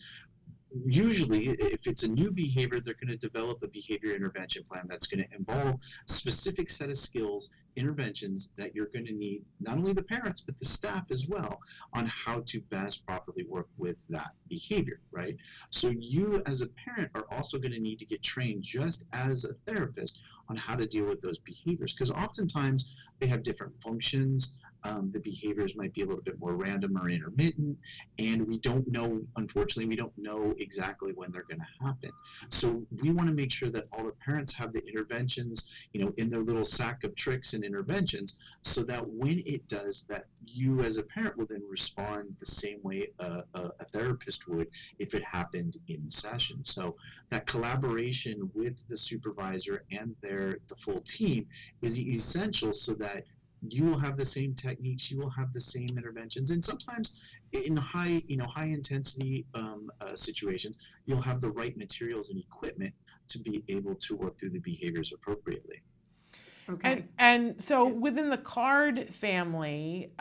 usually if it's a new behavior, they're going to develop a behavior intervention plan that's going to involve a specific set of skills, interventions that you're going to need, not only the parents but the staff as well, on how to best properly work with that behavior, right? So you as a parent are also going to need to get trained just as a therapist on how to deal with those behaviors, because oftentimes they have different functions. The behaviors might be a little bit more random or intermittent, and we don't know, unfortunately, we don't know exactly when they're going to happen. So we want to make sure that all the parents have the interventions, in their little sack of tricks and interventions, so that when it does, that you as a parent will then respond the same way a therapist would if it happened in session. So that collaboration with the supervisor and the full team is essential, so that you will have the same techniques, you will have the same interventions, and sometimes in high intensity situations, you'll have the right materials and equipment to be able to work through the behaviors appropriately. Okay. And so within the CARD family,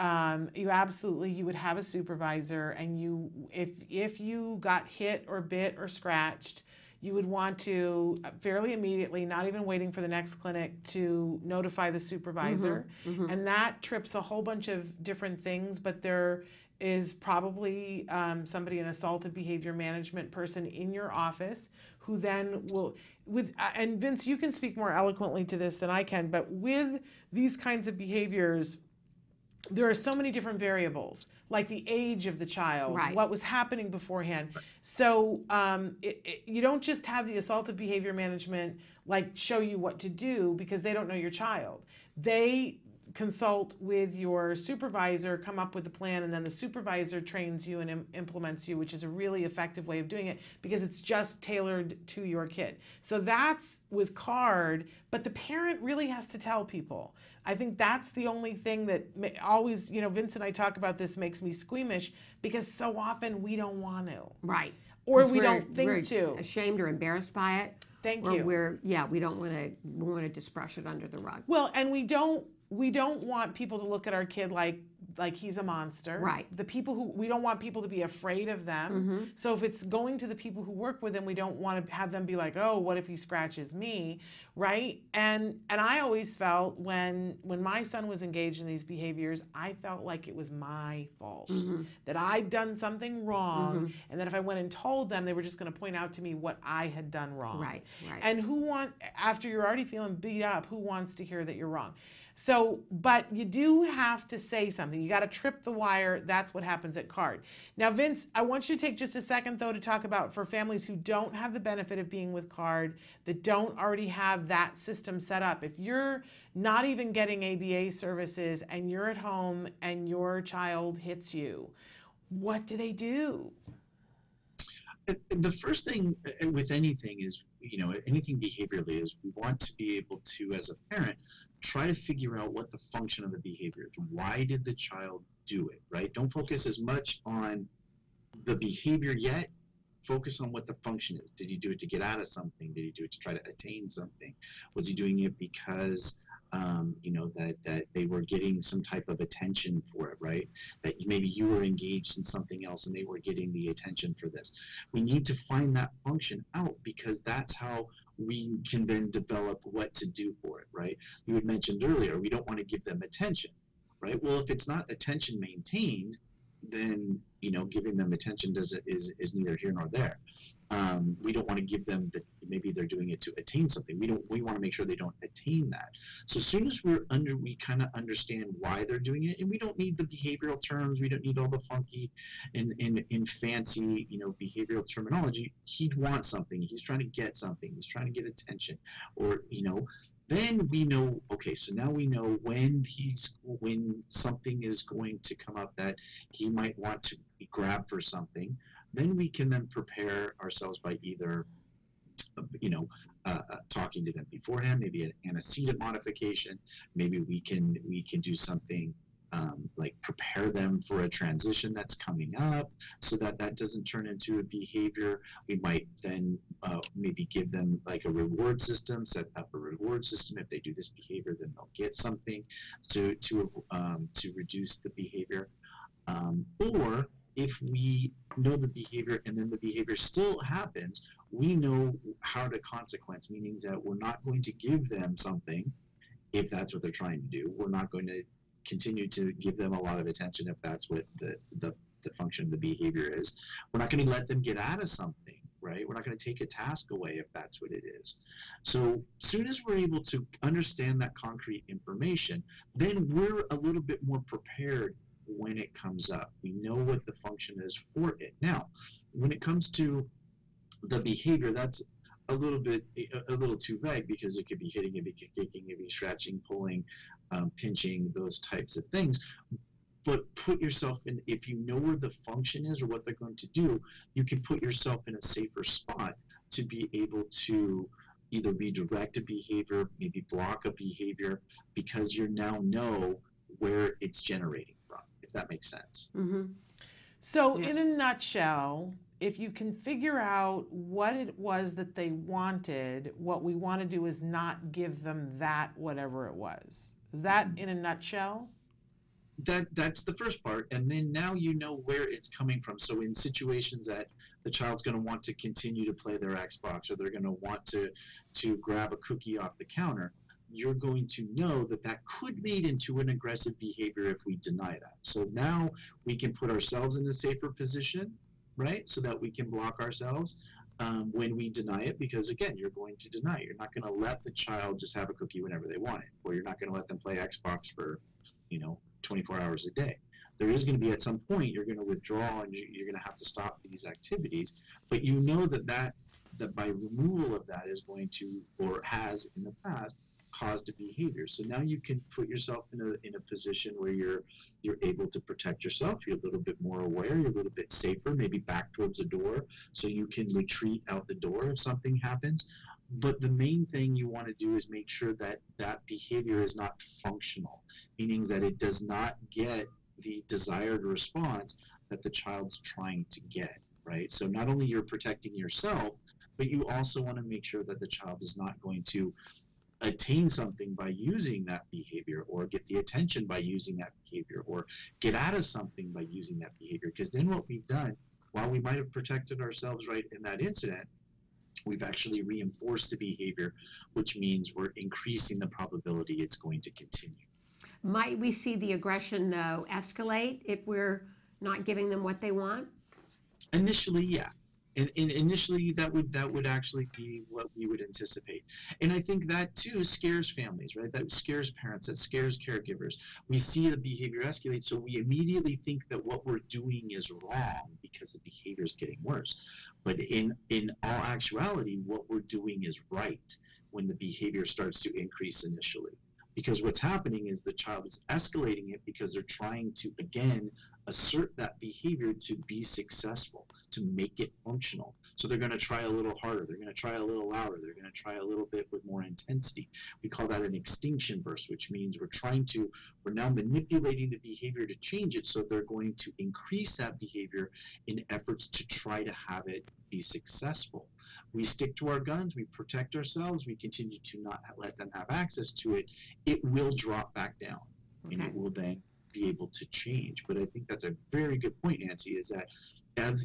you would have a supervisor, and if you got hit or bit or scratched, you would want to fairly immediately, not even waiting for the next clinic, to notify the supervisor. And that trips a whole bunch of different things, but there is probably somebody, an assaultive behavior management person in your office, who then will, and Vince, you can speak more eloquently to this than I can, but with these kinds of behaviors, there are so many different variables, like the age of the child, what was happening beforehand. So you don't just have the assaultive behavior management show you what to do, because they don't know your child. They consult with your supervisor, come up with a plan, and then the supervisor trains you and implements you, which is a really effective way of doing it, because it's just tailored to your kid. So that's with CARD, but the parent really has to tell people. I think that's the only thing that always, Vince and I talk about this, makes me squeamish, because so often we don't want to. Right. Or we don't think we're to. Ashamed or embarrassed by it. Thank or you. We don't want to just brush it under the rug. Well, and we don't want people to look at our kid like he's a monster. Right. We don't want people to be afraid of them. So if it's going to the people who work with them, we don't want to have them be like, oh, what if he scratches me, right? And I always felt when my son was engaged in these behaviors, I felt like it was my fault, that I'd done something wrong, and that if I went and told them, they were just going to point out to me what I had done wrong. Right. And after you're already feeling beat up, who wants to hear that you're wrong? So, but you do have to say something. You got to trip the wire. That's what happens at CARD. Now, Vince, I want you to take just a second, though, to talk about, for families who don't have the benefit of being with CARD, that don't already have that system set up. If you're not even getting ABA services and you're at home and your child hits you, what do they do? The first thing with anything is, anything behaviorally, is we want to be able to, as a parent, try to figure out what the function of the behavior is. Why did the child do it, right? Don't focus as much on the behavior yet. Focus on what the function is. Did he do it to get out of something? Did he do it to try to attain something? Was he doing it because that they were getting some type of attention for it, right? That maybe you were engaged in something else and they were getting the attention for this. We need to find that function out, because that's how we can then develop what to do for it, right? You had mentioned earlier, we don't want to give them attention, right? Well, if it's not attention maintained, then giving them attention is neither here nor there. We don't want to give them that maybe they're doing it to attain something. We want to make sure they don't attain that. So as soon as we kind of understand why they're doing it, and we don't need the behavioral terms, we don't need all the funky and fancy behavioral terminology. He'd want something. He's trying to get something. He's trying to get attention, or then we know, okay, so now we know when something is going to come up that he might want to grab for something. Then we can then prepare ourselves by either talking to them beforehand, maybe an antecedent modification. Maybe we can do something like prepare them for a transition that's coming up, so that doesn't turn into a behavior. We might then maybe give them like a reward system, set up a reward system. If they do this behavior, then they'll get something to reduce the behavior. Or if we know the behavior and then the behavior still happens, we know how to consequence, meaning that we're not going to give them something if that's what they're trying to do. We're not going to continue to give them a lot of attention if that's what the function of the behavior is. We're not going to let them get out of something, right? We're not going to take a task away if that's what it is. So soon as we're able to understand that concrete information, then we're a little bit more prepared when it comes up. We know what the function is for it. Now, when it comes to the behavior, that's a little too vague, because it could be hitting, it could be kicking, it could be scratching, pulling, pinching, those types of things. But put yourself in, if you know where the function is or what they're going to do, you can put yourself in a safer spot to be able to either redirect a behavior, maybe block a behavior, because you now know where it's generating from, if that makes sense. Mm-hmm. So in a nutshell, if you can figure out what it was that they wanted, what we want to do is not give them that whatever it was. Is that in a nutshell? That's the first part, and then now you know where it's coming from. So in situations that the child's going to want to continue to play their Xbox, or they're going to want to grab a cookie off the counter, you're going to know that that could lead into an aggressive behavior if we deny that. So now we can put ourselves in a safer position, right? So that we can block ourselves when we deny it, because again, you're going to deny it. You're not going to let the child just have a cookie whenever they want it, or you're not going to let them play Xbox for, 24 hours a day. There is going to be, at some point, you're going to withdraw and you're going to have to stop these activities, but you know that by removal of that is going to, or has in the past, caused a behavior. So now you can put yourself in a position where you're able to protect yourself. You're a little bit more aware. You're a little bit safer, maybe back towards the door, so you can retreat out the door if something happens. But the main thing you want to do is make sure that that behavior is not functional, meaning that it does not get the desired response that the child's trying to get, right? So not only you're protecting yourself, but you also want to make sure that the child is not going to attain something by using that behavior, or get the attention by using that behavior, or get out of something by using that behavior. Because then what we've done, while we might have protected ourselves right in that incident, we've actually reinforced the behavior, which means we're increasing the probability it's going to continue. Might we see the aggression, though, escalate if we're not giving them what they want? Initially, yeah. And initially, that would actually be what we would anticipate. And I think that, too, scares families, right? That scares parents, that scares caregivers. We see the behavior escalate, so we immediately think that what we're doing is wrong because the behavior is getting worse. But in all actuality, what we're doing is right when the behavior starts to increase initially. Because what's happening is the child is escalating it because they're trying to, again, assert that behavior to be successful, to make it functional. So they're going to try a little harder. They're going to try a little louder. They're going to try a little bit with more intensity. We call that an extinction burst, which means we're now manipulating the behavior to change it. So they're going to increase that behavior in efforts to try to have it be successful. We stick to our guns, we protect ourselves, we continue to not let them have access to it. It will drop back down, and it will then be able to change. But I think that's a very good point, Nancy, is that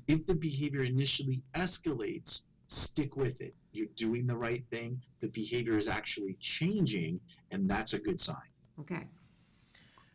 if the behavior initially escalates, stick with it. You're doing the right thing. The behavior is actually changing, and that's a good sign. Okay.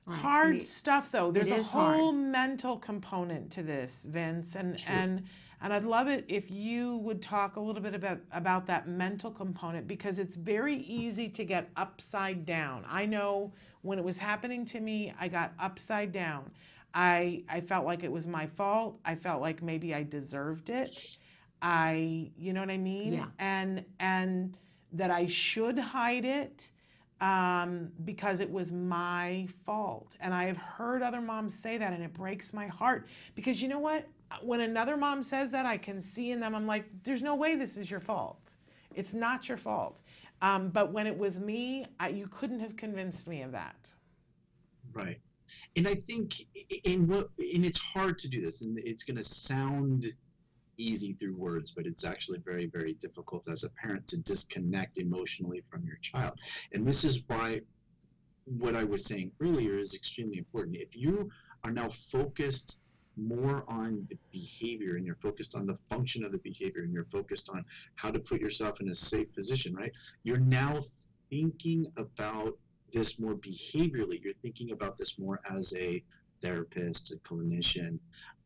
Right. Hard stuff, though. There's a whole hard. mental component to this, Vince, and I'd love it if you would talk a little bit about that mental component, because it's very easy to get upside down. I know when it was happening to me, I got upside down. I felt like it was my fault. I felt like maybe I deserved it. You know what I mean? Yeah. And that I should hide it. Because it was my fault. And I have heard other moms say that, and it breaks my heart. Because you know what? When another mom says that, I can see in them, I'm like, there's no way this is your fault. It's not your fault. But when it was me, you couldn't have convinced me of that. Right. And I think and it's hard to do this, and it's going to sound easy through words, but it's actually very, very difficult as a parent to disconnect emotionally from your child. And this is why what I was saying earlier is extremely important. If you are now focused more on the behavior, and you're focused on the function of the behavior, and you're focused on how to put yourself in a safe position, right? You're now thinking about this more behaviorally. You're thinking about this more as therapist, a clinician,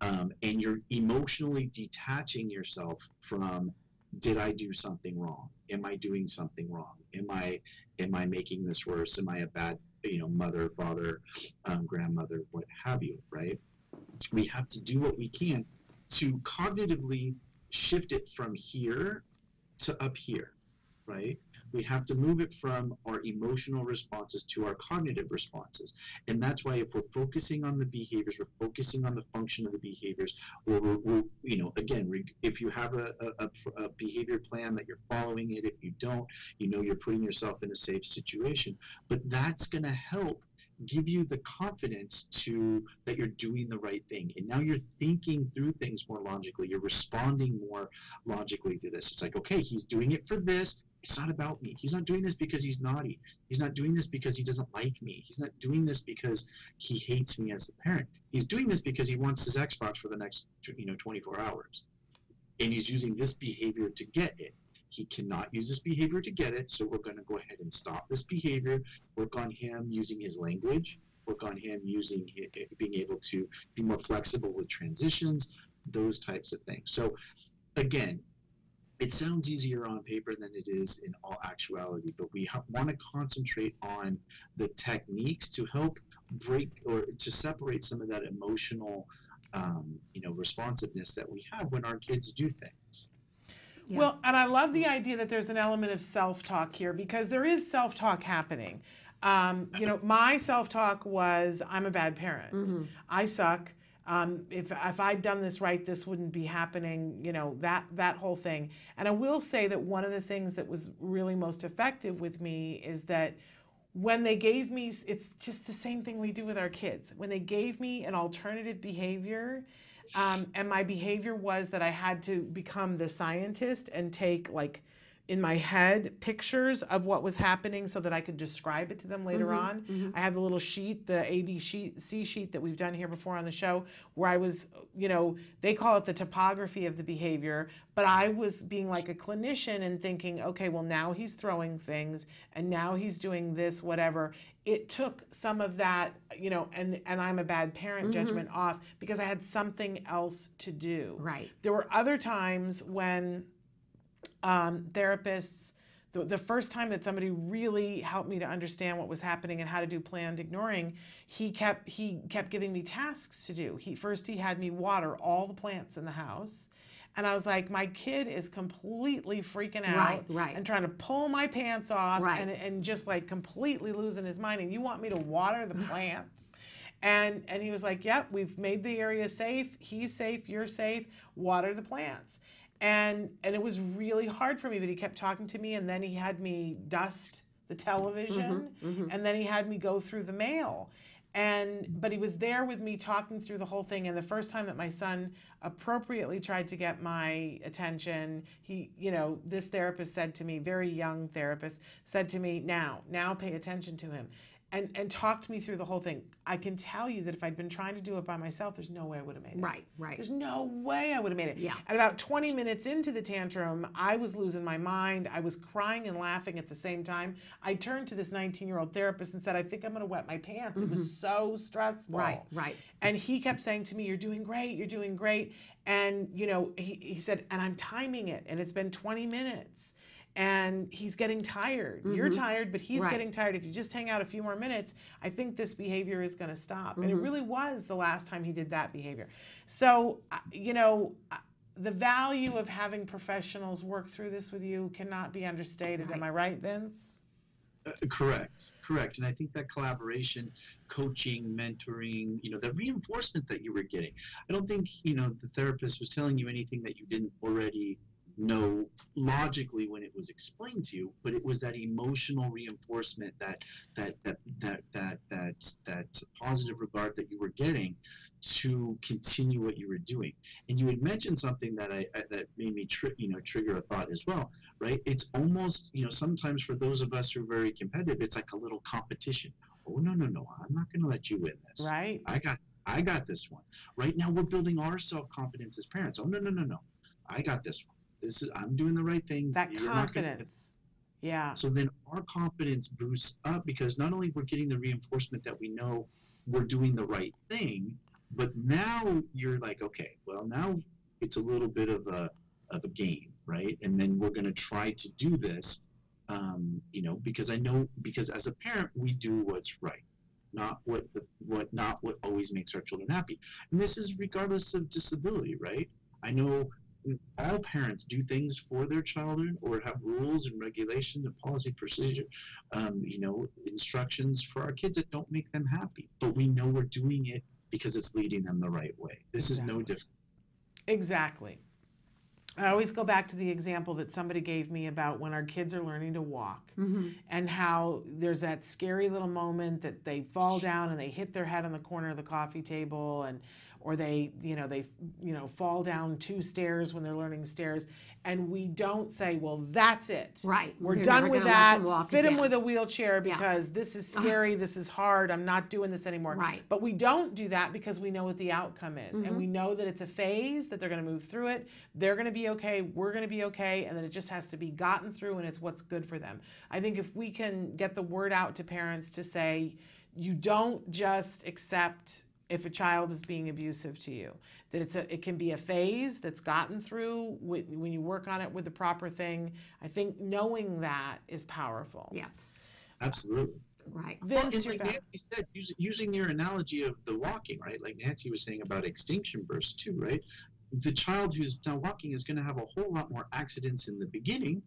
and you're emotionally detaching yourself from, did I do something wrong? Am I doing something wrong? Am I making this worse? Am I a bad, mother, father, grandmother, what have you, right? We have to do what we can to cognitively shift it from here to up here, right? We have to move it from our emotional responses to our cognitive responses. And that's why if we're focusing on the behaviors, we're focusing on the function of the behaviors, or again, if you have a behavior plan that you're following it, if you don't, you're putting yourself in a safe situation. But that's going to help give you the confidence that you're doing the right thing. And now you're thinking through things more logically. You're responding more logically to this. It's like, okay, he's doing it for this. It's not about me. He's not doing this because he's naughty. He's not doing this because he doesn't like me. He's not doing this because he hates me as a parent. He's doing this because he wants his Xbox for the next 24 hours. And he's using this behavior to get it. He cannot use this behavior to get it, so we're going to go ahead and stop this behavior, work on him using his language, work on him being able to be more flexible with transitions, those types of things. So again, it sounds easier on paper than it is in all actuality, but we want to concentrate on the techniques to help break or to separate some of that emotional responsiveness that we have when our kids do things. Yeah. Well, and I love the idea that there's an element of self-talk here, because there is self-talk happening. My self-talk was, I'm a bad parent. Mm-hmm. I suck. If I'd done this right, this wouldn't be happening, that whole thing. And I will say that one of the things that was really most effective with me is that when they gave me, it's just the same thing we do with our kids. When they gave me an alternative behavior, and my behavior was that I had to become the scientist and take, like, in my head pictures of what was happening so that I could describe it to them later on. Mm-hmm. I have the little sheet, the ABC sheet that we've done here before on the show, where I was, they call it the topography of the behavior, but I was being like a clinician and thinking, okay, well, now he's throwing things and now he's doing this, whatever. It took some of that, and I'm a bad parent mm-hmm. judgment off, because I had something else to do. Right. There were other times when therapists, the first time that somebody really helped me to understand what was happening and how to do planned ignoring, he kept giving me tasks to do. First he had me water all the plants in the house. And I was like, my kid is completely freaking out and trying to pull my pants off and just like completely losing his mind. And you want me to water the plants? And he was like, yep, we've made the area safe. He's safe, you're safe, water the plants. And it was really hard for me, but he kept talking to me, and then he had me dust the television, mm-hmm, mm-hmm. and then he had me go through the mail. But he was there with me talking through the whole thing. And the first time that my son appropriately tried to get my attention, this therapist said to me, very young therapist, said to me, now pay attention to him. And talked me through the whole thing. I can tell you that if I'd been trying to do it by myself, there's no way I would have made it. Right. There's no way I would have made it. Yeah. At about 20 minutes into the tantrum, I was losing my mind. I was crying and laughing at the same time. I turned to this 19-year-old therapist and said, I think I'm going to wet my pants. Mm-hmm. It was so stressful. Right. And he kept saying to me, you're doing great. And, he said, and I'm timing it, and it's been 20 minutes. And he's getting tired. Mm-hmm. You're tired, but he's getting tired. If you just hang out a few more minutes, I think this behavior is going to stop. Mm-hmm. And it really was the last time he did that behavior. So, the value of having professionals work through this with you cannot be understated. Right. Am I right, Vince? Correct. And I think that collaboration, coaching, mentoring, the reinforcement that you were getting. I don't think, the therapist was telling you anything that you didn't already know logically when it was explained to you, but it was that emotional reinforcement, that positive regard that you were getting to continue what you were doing. And you had mentioned something that that made me trigger a thought as well, right? It's almost, sometimes for those of us who are very competitive, it's like a little competition. Oh, no, I'm not going to let you win this. Right. I got this one. Right now we're building our self-confidence as parents. Oh, no. I got this one. I'm doing the right thing. That confidence. Yeah. So then our confidence boosts up, because not only we're getting the reinforcement that we know we're doing the right thing. But now you're like, okay, well, now it's a little bit of a game, right? And then we're going to try to do this, you know, because as a parent, we do what's right, not what always makes our children happy. And this is regardless of disability, right? I know all parents do things for their children or have rules and regulations and policy procedure, you know, instructions for our kids that don't make them happy. But we know we're doing it because it's leading them the right way. This is no different. Exactly. I always go back to the example that somebody gave me about when our kids are learning to walk and how there's that scary little moment that they fall down and they hit their head on the corner of the coffee table, and or they fall down 2 stairs when they're learning stairs, and we don't say, well, that's it. Right. We're You're done never with gonna let that. them walk Fit them again. with a wheelchair because this is scary, this is hard, I'm not doing this anymore. Right. But we don't do that because we know what the outcome is. And we know that it's a phase, that they're going to move through it. They're going to be okay. We're going to be okay. And then it just has to be gotten through, and it's what's good for them. I think if we can get the word out to parents to say, you don't just accept if a child is being abusive to you, that it can be a phase that's gotten through when you work on it with the proper thing. I think knowing that is powerful. Yes. Absolutely. Right. Well, and like Nancy said, using your analogy of the walking, right? Like Nancy was saying about extinction bursts too, right? The child who's now walking is going to have a whole lot more accidents in the beginning,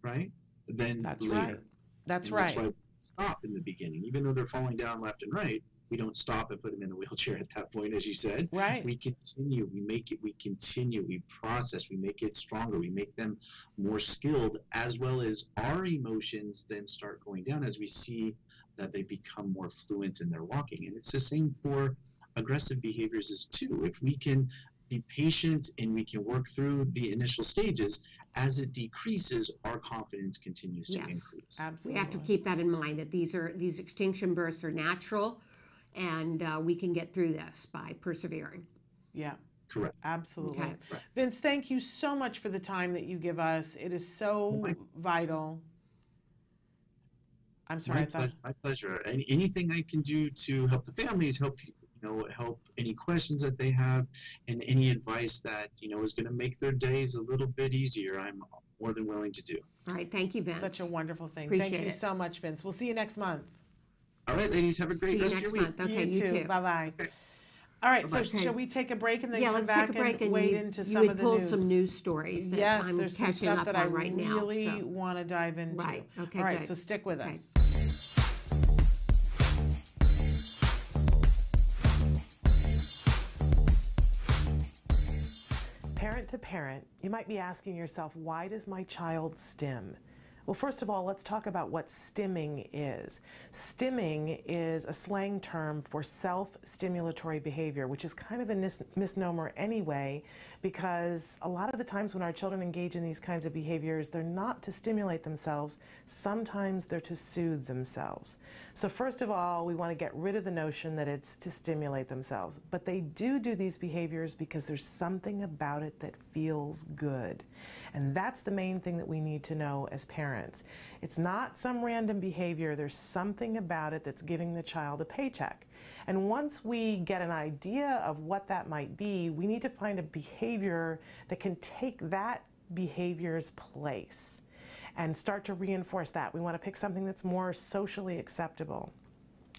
right? Than later. Right. That's and right. That's why we stop in the beginning, even though they're falling down left and right. We don't stop and put them in a wheelchair at that point, as you said. Right. We continue. We continue. We process. We make it stronger. We make them more skilled, as well as our emotions then start going down as we see that they become more fluent in their walking. And it's the same for aggressive behaviors as too. If we can be patient and we can work through the initial stages, as it decreases, our confidence continues to increase. Absolutely. We have to keep that in mind, that these extinction bursts are natural, and we can get through this by persevering. Yeah. Correct. Absolutely. Okay. Vince, thank you so much for the time that you give us. It is so vital. I'm sorry. My pleasure. Anything I can do to help the families, help any questions that they have, and any advice that is going to make their days a little bit easier, I'm more than willing to do. All right. Thank you, Vince. Such a wonderful thing. Appreciate Thank you it. so much, Vince. We'll see you next month. All right, ladies. Have a great rest of your week. See you next month. Okay, you too. Bye-bye. Okay. All right, so Okay. shall we take a break and then Yeah, come let's back take a break and wade into some of the pulled news? some news stories that Yes, I'm there's some catching stuff up that I on right now. really So. want to dive into. Right. Okay, All right, good. so stick with Okay. us. Parent to parent, you might be asking yourself, why does my child stim? Well, first of all, let's talk about what stimming is. Stimming is a slang term for self-stimulatory behavior, which is kind of a misnomer anyway, because a lot of the times when our children engage in these kinds of behaviors, they're not to stimulate themselves. Sometimes they're to soothe themselves. So first of all, we want to get rid of the notion that it's to stimulate themselves. But they do these behaviors because there's something about it that feels good. And that's the main thing that we need to know as parents. It's not some random behavior. There's something about it that's giving the child a paycheck. And once we get an idea of what that might be, we need to find a behavior that can take that behavior's place and start to reinforce that. We want to pick something that's more socially acceptable.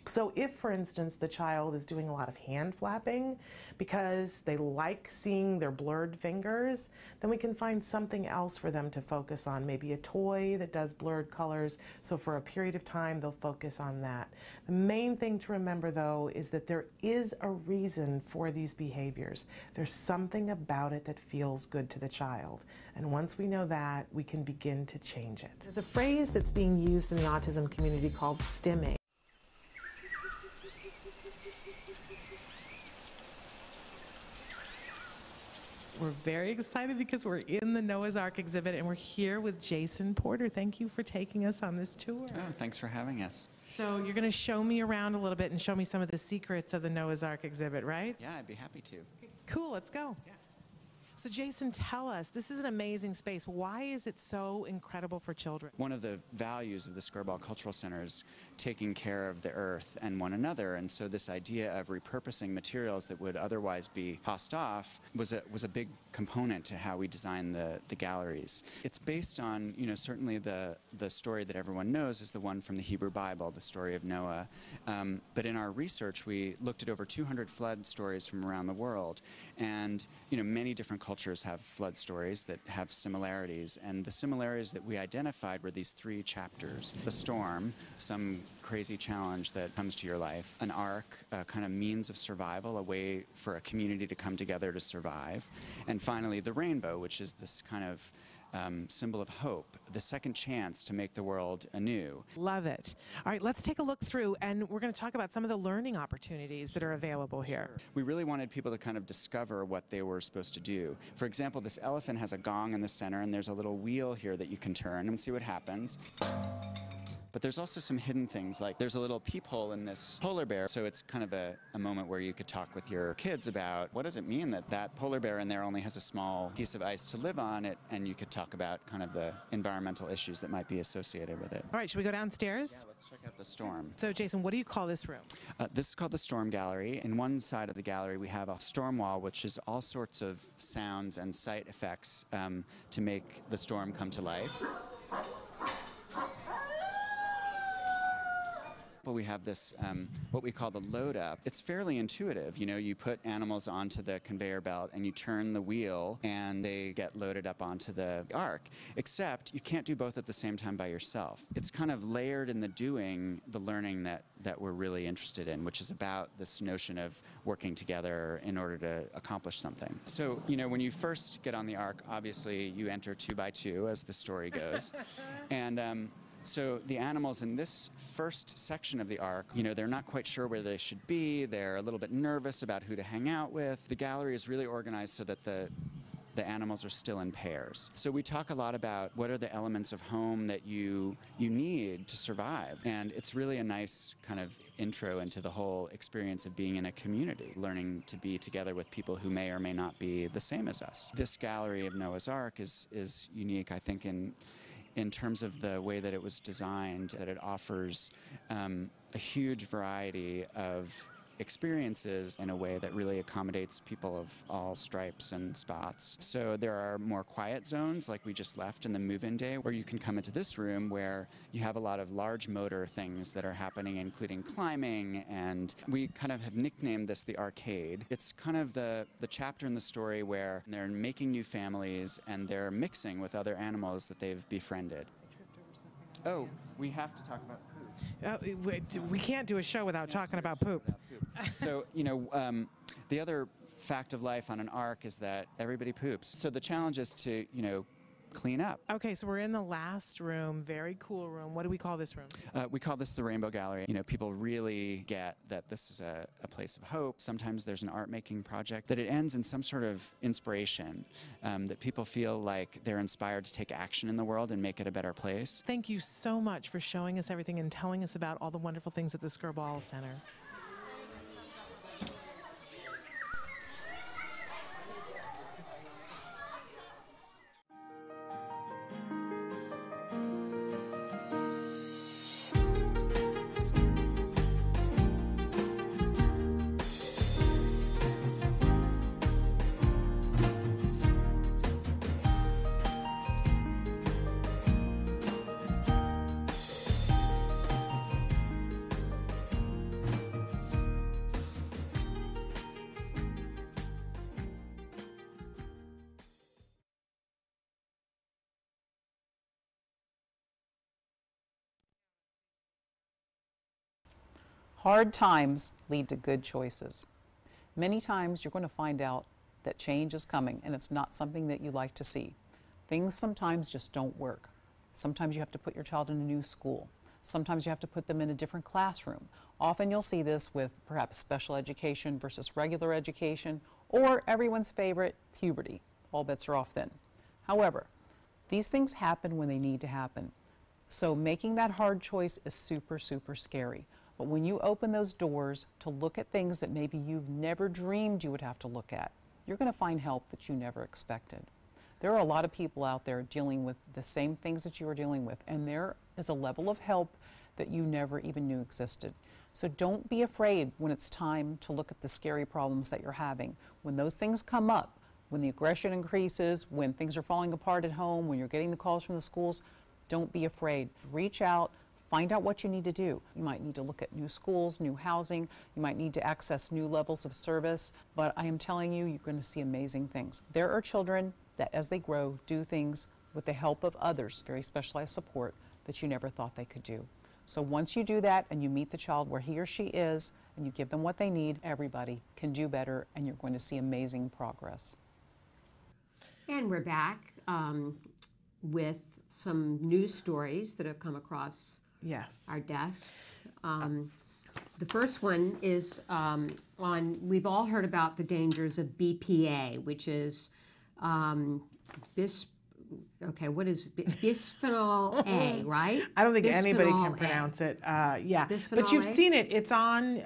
So if, for instance, the child is doing a lot of hand flapping because they like seeing their blurred fingers, then we can find something else for them to focus on, maybe a toy that does blurred colors. So for a period of time, they'll focus on that. The main thing to remember, though, is that there is a reason for these behaviors. There's something about it that feels good to the child. And once we know that, we can begin to change it. There's a phrase that's being used in the autism community called stimming. We're very excited because we're in the Noah's Ark exhibit and we're here with Jason Porter. Thank you for taking us on this tour. Oh, thanks for having us. So you're going to show me around a little bit and show me some of the secrets of the Noah's Ark exhibit, right? Yeah, I'd be happy to. Cool, let's go. Yeah. So Jason, tell us, this is an amazing space. Why is it so incredible for children? One of the values of the Skirball Cultural Center is taking care of the earth and one another, and so this idea of repurposing materials that would otherwise be tossed off was a big component to how we designed the galleries. It's based on, certainly the story that everyone knows is the one from the Hebrew Bible, the story of Noah. But in our research, we looked at over 200 flood stories from around the world, and many different cultures have flood stories that have similarities, and the similarities that we identified were these 3 chapters: the storm, some crazy challenge that comes to your life; an ark, a kind of means of survival, a way for a community to come together to survive; and finally the rainbow, which is this kind of symbol of hope, the second chance to make the world anew. Love it. All right, let's take a look through, and we're going to talk about some of the learning opportunities that are available here. We really wanted people to kind of discover what they were supposed to do. For example, this elephant has a gong in the center, and there's a little wheel here that you can turn and see what happens. But there's also some hidden things, like there's a little peephole in this polar bear, so it's kind of a moment where you could talk with your kids about what does it mean that that polar bear in there only has a small piece of ice to live on it, and you could talk about kind of the environmental issues that might be associated with it. All right, should we go downstairs? Yeah, let's check out the storm. So Jason, what do you call this room? This is called the Storm Gallery. In one side of the gallery, we have a storm wall, which is all sorts of sounds and sight effects to make the storm come to life. We have this, what we call the load up. It's fairly intuitive. You put animals onto the conveyor belt and you turn the wheel and they get loaded up onto the ark. Except you can't do both at the same time by yourself. It's kind of layered in the doing, the learning that we're really interested in, which is about this notion of working together in order to accomplish something. So, when you first get on the ark, obviously you enter 2 by 2 as the story goes. And so the animals in this first section of the ark, they're not quite sure where they should be. They're a little bit nervous about who to hang out with. The gallery is really organized so that the animals are still in pairs. So we talk a lot about what are the elements of home that you need to survive. And it's really a nice kind of intro into the whole experience of being in a community, learning to be together with people who may or may not be the same as us. This gallery of Noah's Ark is unique, I think, in terms of the way that it was designed, that it offers a huge variety of experiences in a way that really accommodates people of all stripes and spots. So there are more quiet zones, like we just left in the move-in day, where you can come into this room where you have a lot of large motor things that are happening, including climbing, and we kind of have nicknamed this the arcade. It's kind of the chapter in the story where they're making new families and they're mixing with other animals that they've befriended. Oh, we have to talk about poop. We can't do a show without talking about poop. So, the other fact of life on an ark is that everybody poops. So the challenge is to, clean up. Okay, so we're in the last room, very cool room. What do we call this room? We call this the Rainbow Gallery. People really get that this is a place of hope. Sometimes there's an art-making project, that it ends in some sort of inspiration, that people feel like they're inspired to take action in the world and make it a better place. Thank you so much for showing us everything and telling us about all the wonderful things at the Skirball Center. Hard times lead to good choices. Many times you're going to find out that change is coming and it's not something that you like to see. Things sometimes just don't work. Sometimes you have to put your child in a new school. Sometimes you have to put them in a different classroom. Often you'll see this with perhaps special education versus regular education, or everyone's favorite, puberty. All bets are off then. However, these things happen when they need to happen. So making that hard choice is super, super scary. But when you open those doors to look at things that maybe you've never dreamed you would have to look at, you're going to find help that you never expected. There are a lot of people out there dealing with the same things that you are dealing with, and there is a level of help that you never even knew existed. So don't be afraid when it's time to look at the scary problems that you're having. When those things come up, when the aggression increases, when things are falling apart at home, when you're getting the calls from the schools, don't be afraid. Reach out, find out what you need to do. You might need to look at new schools, new housing, you might need to access new levels of service, but I am telling you, you're going to see amazing things. There are children that as they grow do things with the help of others, very specialized support, that you never thought they could do. So once you do that and you meet the child where he or she is and you give them what they need, everybody can do better and you're going to see amazing progress. And we're back with some news stories that have come across our desks. The first one is we've all heard about the dangers of BPA, which is bisphenol A, right? I don't think anybody Bisphenol can A. pronounce it. Yeah, Bisphenol but you've A? seen it. It's on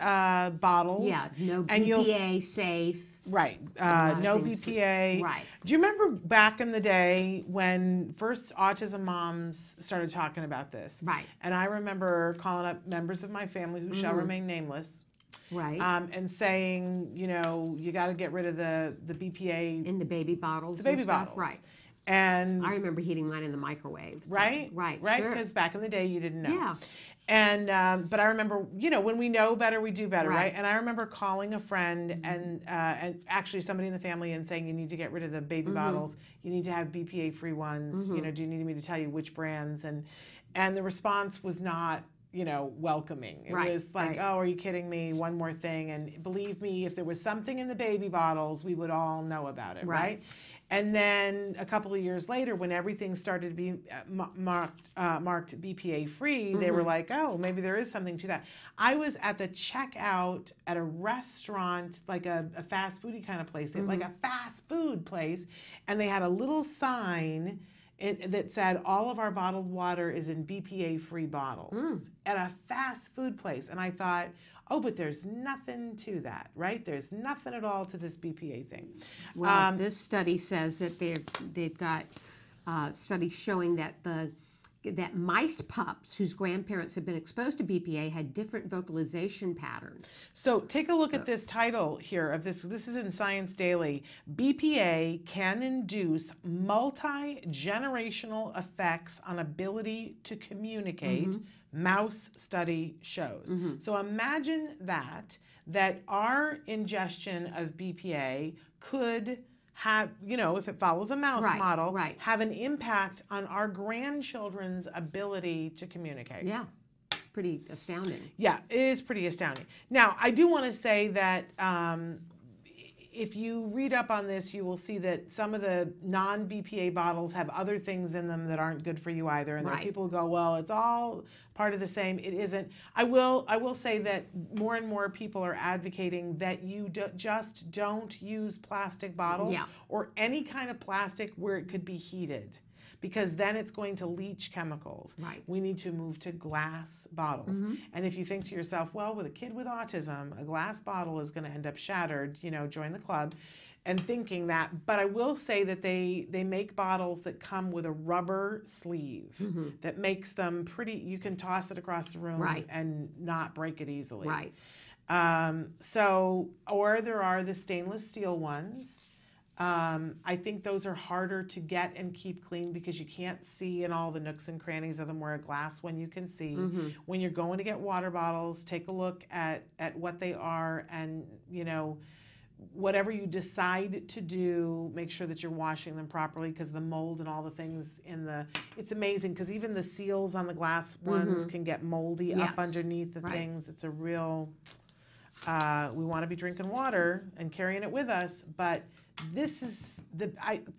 bottles. Yeah, no and BPA safe. Right, lot of no things. BPA. Right. Do you remember back in the day when first autism moms started talking about this? Right. And I remember calling up members of my family who shall remain nameless. Right. And saying, you know, you got to get rid of the BPA in the baby bottles. The baby and stuff. bottles. Right. And I remember heating mine in the microwave. So, right, right, right. sure. Because back in the day, you didn't know. Yeah. And but I remember, you know, when we know better, we do better, Right. right? And I remember calling a friend and actually somebody in the family and saying, you need to get rid of the baby bottles. You need to have BPA-free ones. You know, do you need me to tell you which brands? And the response was not, you know, welcoming. It was like, oh, are you kidding me? One more thing. And believe me, if there was something in the baby bottles, we would all know about it, right? And then a couple of years later, when everything started to be marked BPA free, they were like, oh, maybe there is something to that. I was at the checkout at a restaurant, like a fast foody kind of place, like a fast food place, and they had a little sign that said all of our bottled water is in BPA-free bottles at a fast food place. And I thought, oh, but there's nothing to that, right? There's nothing at all to this BPA thing. Well, this study says that they've got studies showing that that mice pups whose grandparents have been exposed to BPA had different vocalization patterns. So take a look at this title here of this. This is in Science Daily. BPA can induce multi-generational effects on ability to communicate. Mouse study shows. So imagine that our ingestion of BPA could have, you know, if it follows a mouse model, have an impact on our grandchildren's ability to communicate. Yeah, it's pretty astounding. Yeah, it is pretty astounding. Now, I do want to say that if you read up on this, you will see that some of the non-BPA bottles have other things in them that aren't good for you either. And there are people who go, well, it's all part of the same. It isn't. I will say that more and more people are advocating that you just don't use plastic bottles or any kind of plastic where it could be heated, because then it's going to leach chemicals. We need to move to glass bottles. And if you think to yourself, well, with a kid with autism, a glass bottle is going to end up shattered, you know, join the club, and thinking that. But I will say that they make bottles that come with a rubber sleeve that makes them pretty, you can toss it across the room and not break it easily. Or there are the stainless steel ones. I think those are harder to get and keep clean because you can't see in all the nooks and crannies of them where a glass one you can see. When you're going to get water bottles, take a look at what they are, and, you know, whatever you decide to do, make sure that you're washing them properly, because the mold and all the things it's amazing because even the seals on the glass ones can get moldy up underneath the things. It's a real, we want to be drinking water and carrying it with us, but this is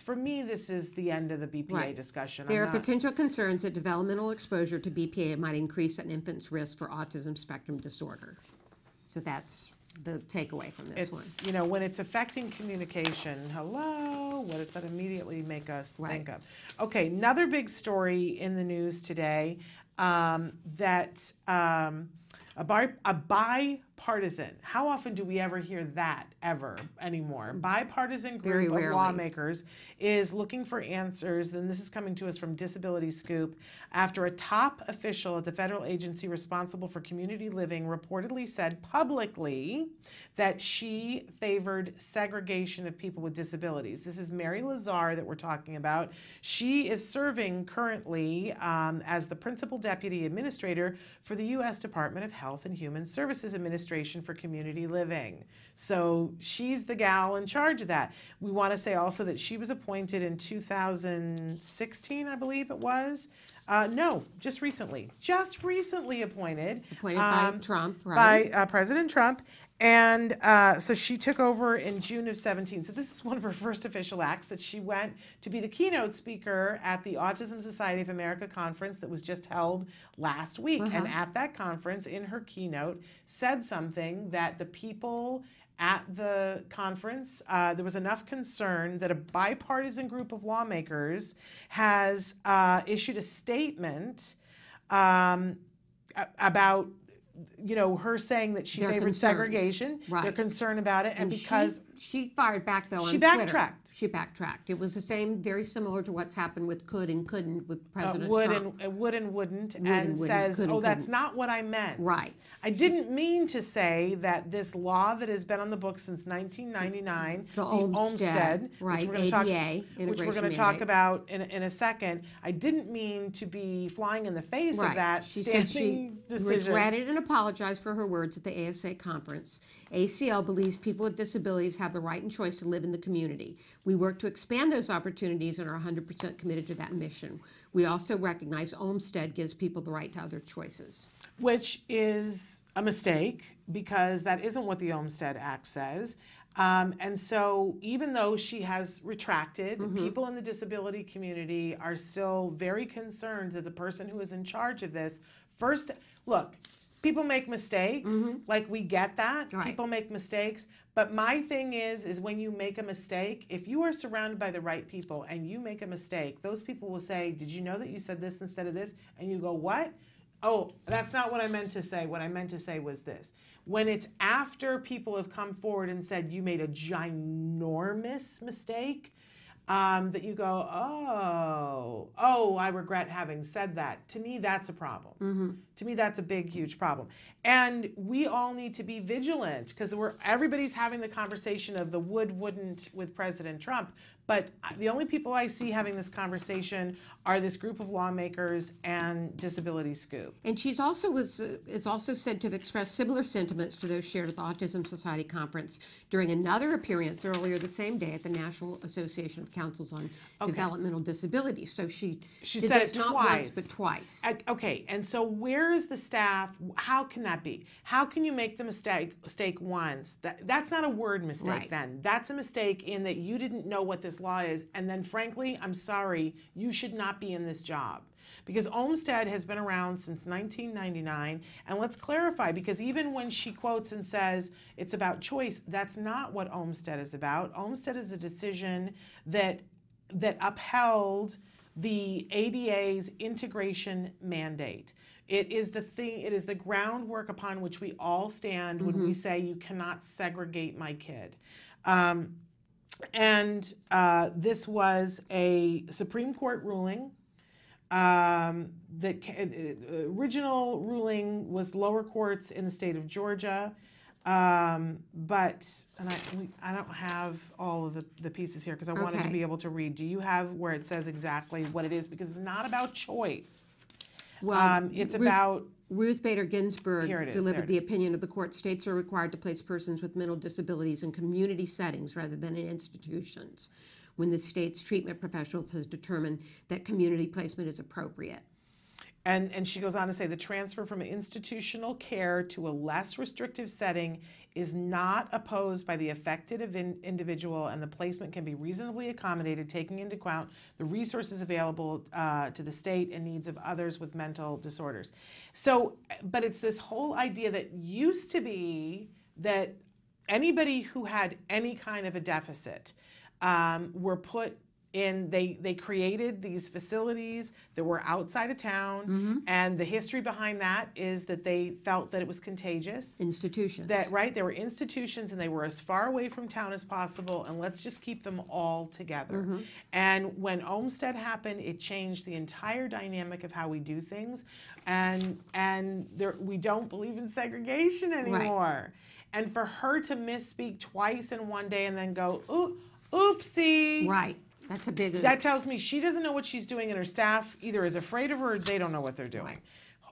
for me, this is the end of the BPA discussion. There are potential concerns that developmental exposure to BPA might increase an infant's risk for autism spectrum disorder. So that's the takeaway from this one. You know, when it's affecting communication, what does that immediately make us think of? Okay, another big story in the news today, that a bipartisan. How often do we ever hear that ever anymore? Bipartisan Very group of rarely. lawmakers is looking for answers. And this is coming to us from Disability Scoop after a top official at the federal agency responsible for community living reportedly said publicly that she favored segregation of people with disabilities. This is Mary Lazar that we're talking about. She is serving currently as the Principal Deputy Administrator for the U.S. Department of Health and Human Services Administration for Community Living. So she's the gal in charge of that. We want to say also that she was appointed in 2016, I believe it was. No, just recently appointed. Appointed by Trump, right? By President Trump. And so she took over in June of 17. So this is one of her first official acts, that she went to be the keynote speaker at the Autism Society of America conference that was just held last week. And at that conference, in her keynote, said something that the people at the conference, there was enough concern that a bipartisan group of lawmakers has issued a statement about, you know, her saying that she favored segregation. Right. They're concerned about it, and because she fired back though on she Twitter. backtracked. She backtracked. It was the same, very similar to what's happened with could and couldn't with President would Trump. and would and wouldn't, Would and and wouldn't, says, could and "Oh, that's couldn't." not what I meant." Right. I didn't mean to say that this law that has been on the books since 1999, The Olmstead, which right, we're going to talk, ADA, which we're going to talk about in a second. I didn't mean to be flying in the face of that She said she standing decision. regretted and apologized for her words at the ASA conference. ACL believes people with disabilities have the right and choice to live in the community. We work to expand those opportunities and are 100% committed to that mission. We also recognize Olmstead gives people the right to other choices. Which is a mistake, because that isn't what the Olmstead Act says. And so even though she has retracted, people in the disability community are still very concerned that the person who is in charge of this, first, look, people make mistakes, like we get that, people make mistakes, but my thing is when you make a mistake, if you are surrounded by the right people and you make a mistake, those people will say, did you know that you said this instead of this? And you go, what? Oh, that's not what I meant to say. What I meant to say was this. When it's after people have come forward and said you made a ginormous mistake, that you go, oh, I regret having said that. To me, that's a problem. To me, that's a big, huge problem. And we all need to be vigilant, because everybody's having the conversation of the wouldn't with President Trump. But the only people I see having this conversation are this group of lawmakers and Disability Scoop. And she's also is also said to have expressed similar sentiments to those shared at the Autism Society conference during another appearance earlier the same day at the National Association of Councils on Developmental Disabilities. So she did said this it not twice. once but twice. Okay, and so where is the staff? How can that be? How can you make the mistake once? That's not a word mistake. Right. Then that's a mistake in that you didn't know what this law is, and then frankly, I'm sorry, you should not be in this job. Because Olmstead has been around since 1999, and let's clarify, because even when she quotes and says it's about choice, that's not what Olmstead is about. Olmstead is a decision that upheld the ADA's integration mandate. It is the groundwork upon which we all stand when we say you cannot segregate my kid. And this was a Supreme Court ruling. Original ruling was lower courts in the state of Georgia, but I don't have all of the pieces here because I wanted to be able to read. Do you have where it says exactly what it is? Because it's not about choice. Well, it's about Ruth Bader Ginsburg delivered the is. opinion of the court. States are required to place persons with mental disabilities in community settings rather than in institutions when the state's treatment professionals has determined that community placement is appropriate. And she goes on to say the transfer from institutional care to a less restrictive setting is not opposed by the affected individual, and the placement can be reasonably accommodated, taking into account the resources available to the state and needs of others with mental disorders. So, but it's this whole idea that used to be that anybody who had any kind of a deficit were put they created these facilities that were outside of town, and the history behind that is that they felt that it was contagious. Institutions. They were institutions, and they were as far away from town as possible, and let's just keep them all together. And when Olmsted happened, it changed the entire dynamic of how we do things, and we don't believe in segregation anymore. And for her to misspeak twice in one day and then go, oopsie. Right. That's a big oops. That tells me she doesn't know what she's doing, and her staff either is afraid of her or they don't know what they're doing. Right.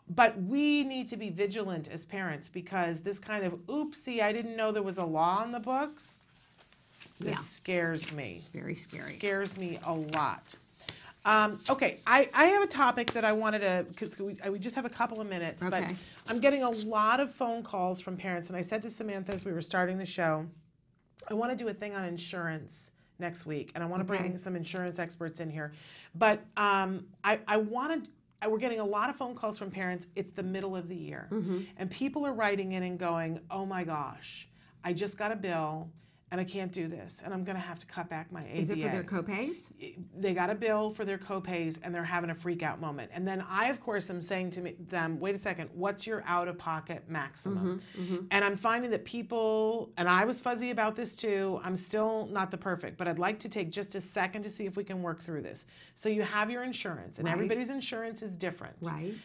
But we need to be vigilant as parents, because this kind of oopsie, I didn't know there was a law on the books, this scares me. Very scary. Scares me a lot. Okay, I have a topic that I wanted to, because we just have a couple of minutes, but I'm getting a lot of phone calls from parents, and I said to Samantha as we were starting the show, I want to do a thing on insurance next week, and I want to bring some insurance experts in here. But we're getting a lot of phone calls from parents. It's the middle of the year, and people are writing in and going, oh my gosh, I just got a bill, and I can't do this, and I'm going to have to cut back my ABA. Is it for their copays? They got a bill for their copays, and they're having a freak out moment. And then I, of course, am saying to them, wait a second, what's your out-of-pocket maximum? And I'm finding that people, and I was fuzzy about this too, I'm still not the perfect, but I'd like to take just a second to see if we can work through this. So you have your insurance, and everybody's insurance is different. Right.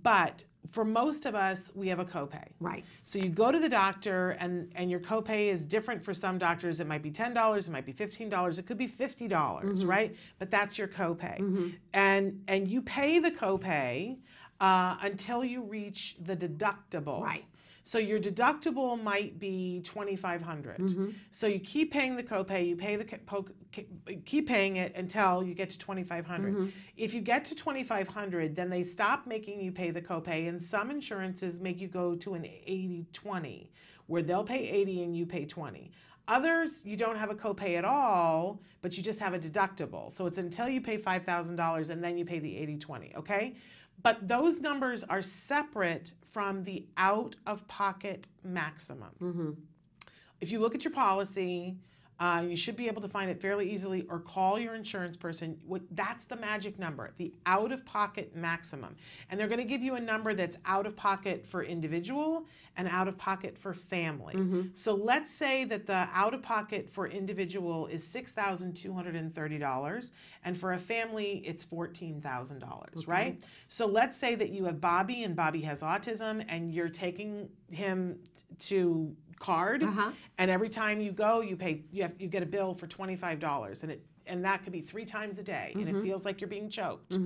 But for most of us, we have a copay. Right. So you go to the doctor, and your copay is different for some doctors. It might be $10, it might be $15, it could be $50, right? But that's your copay. And you pay the copay until you reach the deductible. Right. So your deductible might be $2,500. So you keep paying the copay, you pay keep paying it until you get to $2,500. If you get to $2,500, then they stop making you pay the copay, and some insurances make you go to an 80-20, where they'll pay 80 and you pay 20. Others, you don't have a copay at all, but you just have a deductible. So it's until you pay $5,000 and then you pay the 80-20, okay? But those numbers are separate from the out-of-pocket maximum. If you look at your policy, you should be able to find it fairly easily, or call your insurance person. That's the magic number, the out-of-pocket maximum. And they're going to give you a number that's out-of-pocket for individual and out-of-pocket for family. So let's say that the out-of-pocket for individual is $6,230, and for a family, it's $14,000, right? So let's say that you have Bobby, and Bobby has autism, and you're taking him to card, and every time you go, you get a bill for $25, and that could be 3 times a day, and it feels like you're being choked.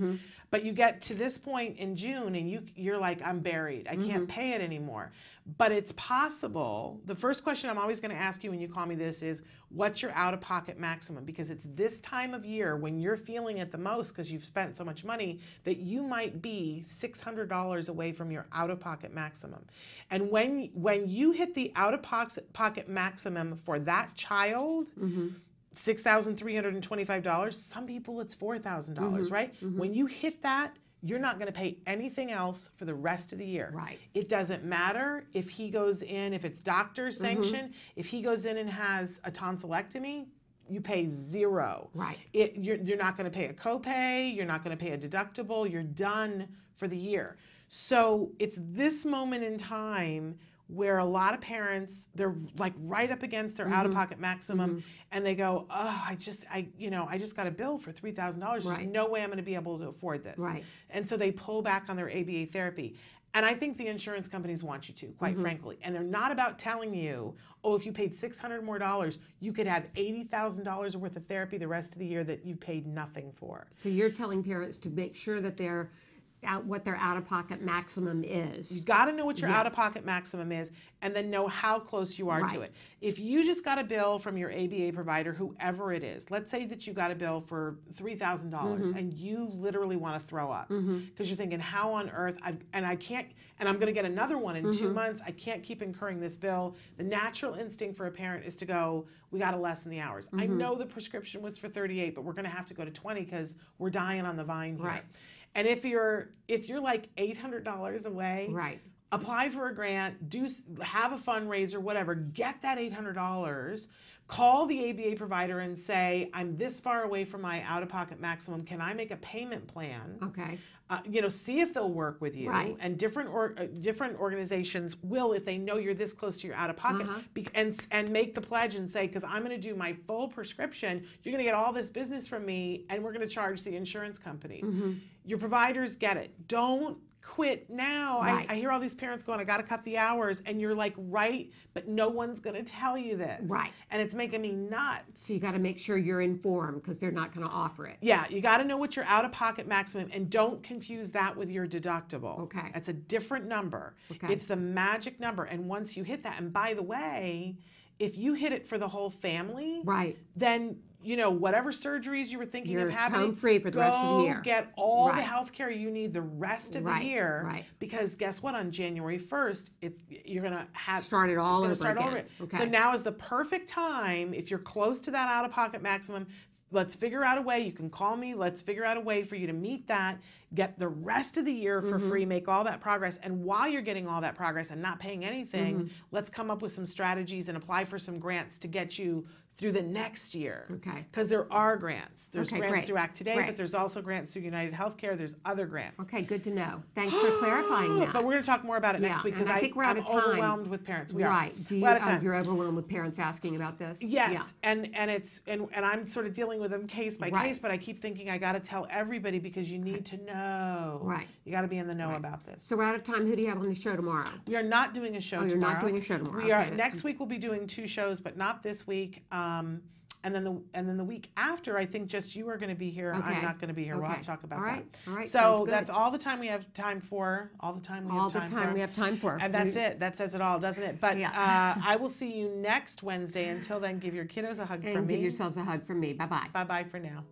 But you get to this point in June, and you're like, I'm buried. I can't pay it anymore. But it's possible. The first question I'm always going to ask you when you call me this is, what's your out-of-pocket maximum? Because it's this time of year when you're feeling it the most because you've spent so much money that you might be $600 away from your out-of-pocket maximum. And when you hit the out-of-pocket maximum for that child, $6,325, some people it's $4,000, right? When you hit that, you're not going to pay anything else for the rest of the year. Right. It doesn't matter if he goes in, if it's doctor sanctioned, if he goes in and has a tonsillectomy, you pay $0. Right. You're not going to pay a copay, you're not going to pay a deductible, you're done for the year. So it's this moment in time where a lot of parents, they're like right up against their out-of-pocket maximum, and they go, oh, I just got a bill for $3,000. There's no way I'm going to be able to afford this. Right. And so they pull back on their ABA therapy. And I think the insurance companies want you to, quite frankly. And they're not about telling you, oh, if you paid $600 more, you could have $80,000 worth of therapy the rest of the year that you paid nothing for. So you're telling parents to make sure that they're what their out-of-pocket maximum is. You got to know what your out-of-pocket maximum is, and then know how close you are to it. If you just got a bill from your ABA provider, whoever it is, let's say that you got a bill for $3,000 and you literally want to throw up because you're thinking, how on earth, I'm going to get another one in 2 months, I can't keep incurring this bill. The natural instinct for a parent is to go, we got to lessen the hours. I know the prescription was for 38, but we're going to have to go to 20 because we're dying on the vine here. Right. And if you're like $800 away, apply for a grant, have a fundraiser, whatever, get that $800, call the ABA provider and say, I'm this far away from my out-of-pocket maximum. Can I make a payment plan? Okay. See if they'll work with you. Right. And different organizations will, if they know you're this close to your out-of-pocket, and make the pledge and say, because I'm going to do my full prescription, you're going to get all this business from me, and we're going to charge the insurance companies. Your providers get it. Don't quit now. Right. I hear all these parents going, I got to cut the hours, and you're like, right, but no one's going to tell you this. Right. And it's making me nuts. So you got to make sure you're informed because they're not going to offer it. Yeah, you got to know what your out-of-pocket maximum, and don't confuse that with your deductible. Okay. That's a different number. Okay. It's the magic number, and once you hit that, and by the way, if you hit it for the whole family, right, then whatever surgeries you were thinking You're of having, home free for the rest of the year. Get all the Right. health care you need the rest of the year. Right. Because guess what? On January 1st, you're gonna have Start it all it's gonna over start again. over. Okay. So now is the perfect time if you're close to that out-of-pocket maximum. Let's figure out a way. You can call me. Let's figure out a way for you to meet that. Get the rest of the year for free. Make all that progress. And while you're getting all that progress and not paying anything, let's come up with some strategies and apply for some grants to get you through the next year. Okay. Because there are grants. There's Okay, grants great. through Act Today, Great. but there's also grants through United Healthcare. There's other grants. Okay, good to know. Thanks for clarifying that. But we're going to talk more about it next week and because I think we're out I'm of time. overwhelmed with parents. We are. Right. We're out of time. You're overwhelmed with parents asking about this? Yes, and I'm sort of dealing with them case by case, but I keep thinking I got to tell everybody because you need to know. Right. You got to be in the know about this. So we're out of time. Who do you have on the show tomorrow? We are not doing a show tomorrow. You're not doing a show tomorrow. We are. Okay, Next week we'll be doing 2 shows, but not this week. And then the week after, I think just you are going to be here. Okay. I'm not going to be here. We'll have Okay. to talk about All right. that. All right. So Sounds good. that's all the time we have time for. All the time we have time for. And that's it. That says it all, doesn't it? But I will see you next Wednesday. Until then, give your kiddos a hug from me. And give yourselves a hug from me. Bye-bye. Bye-bye for now.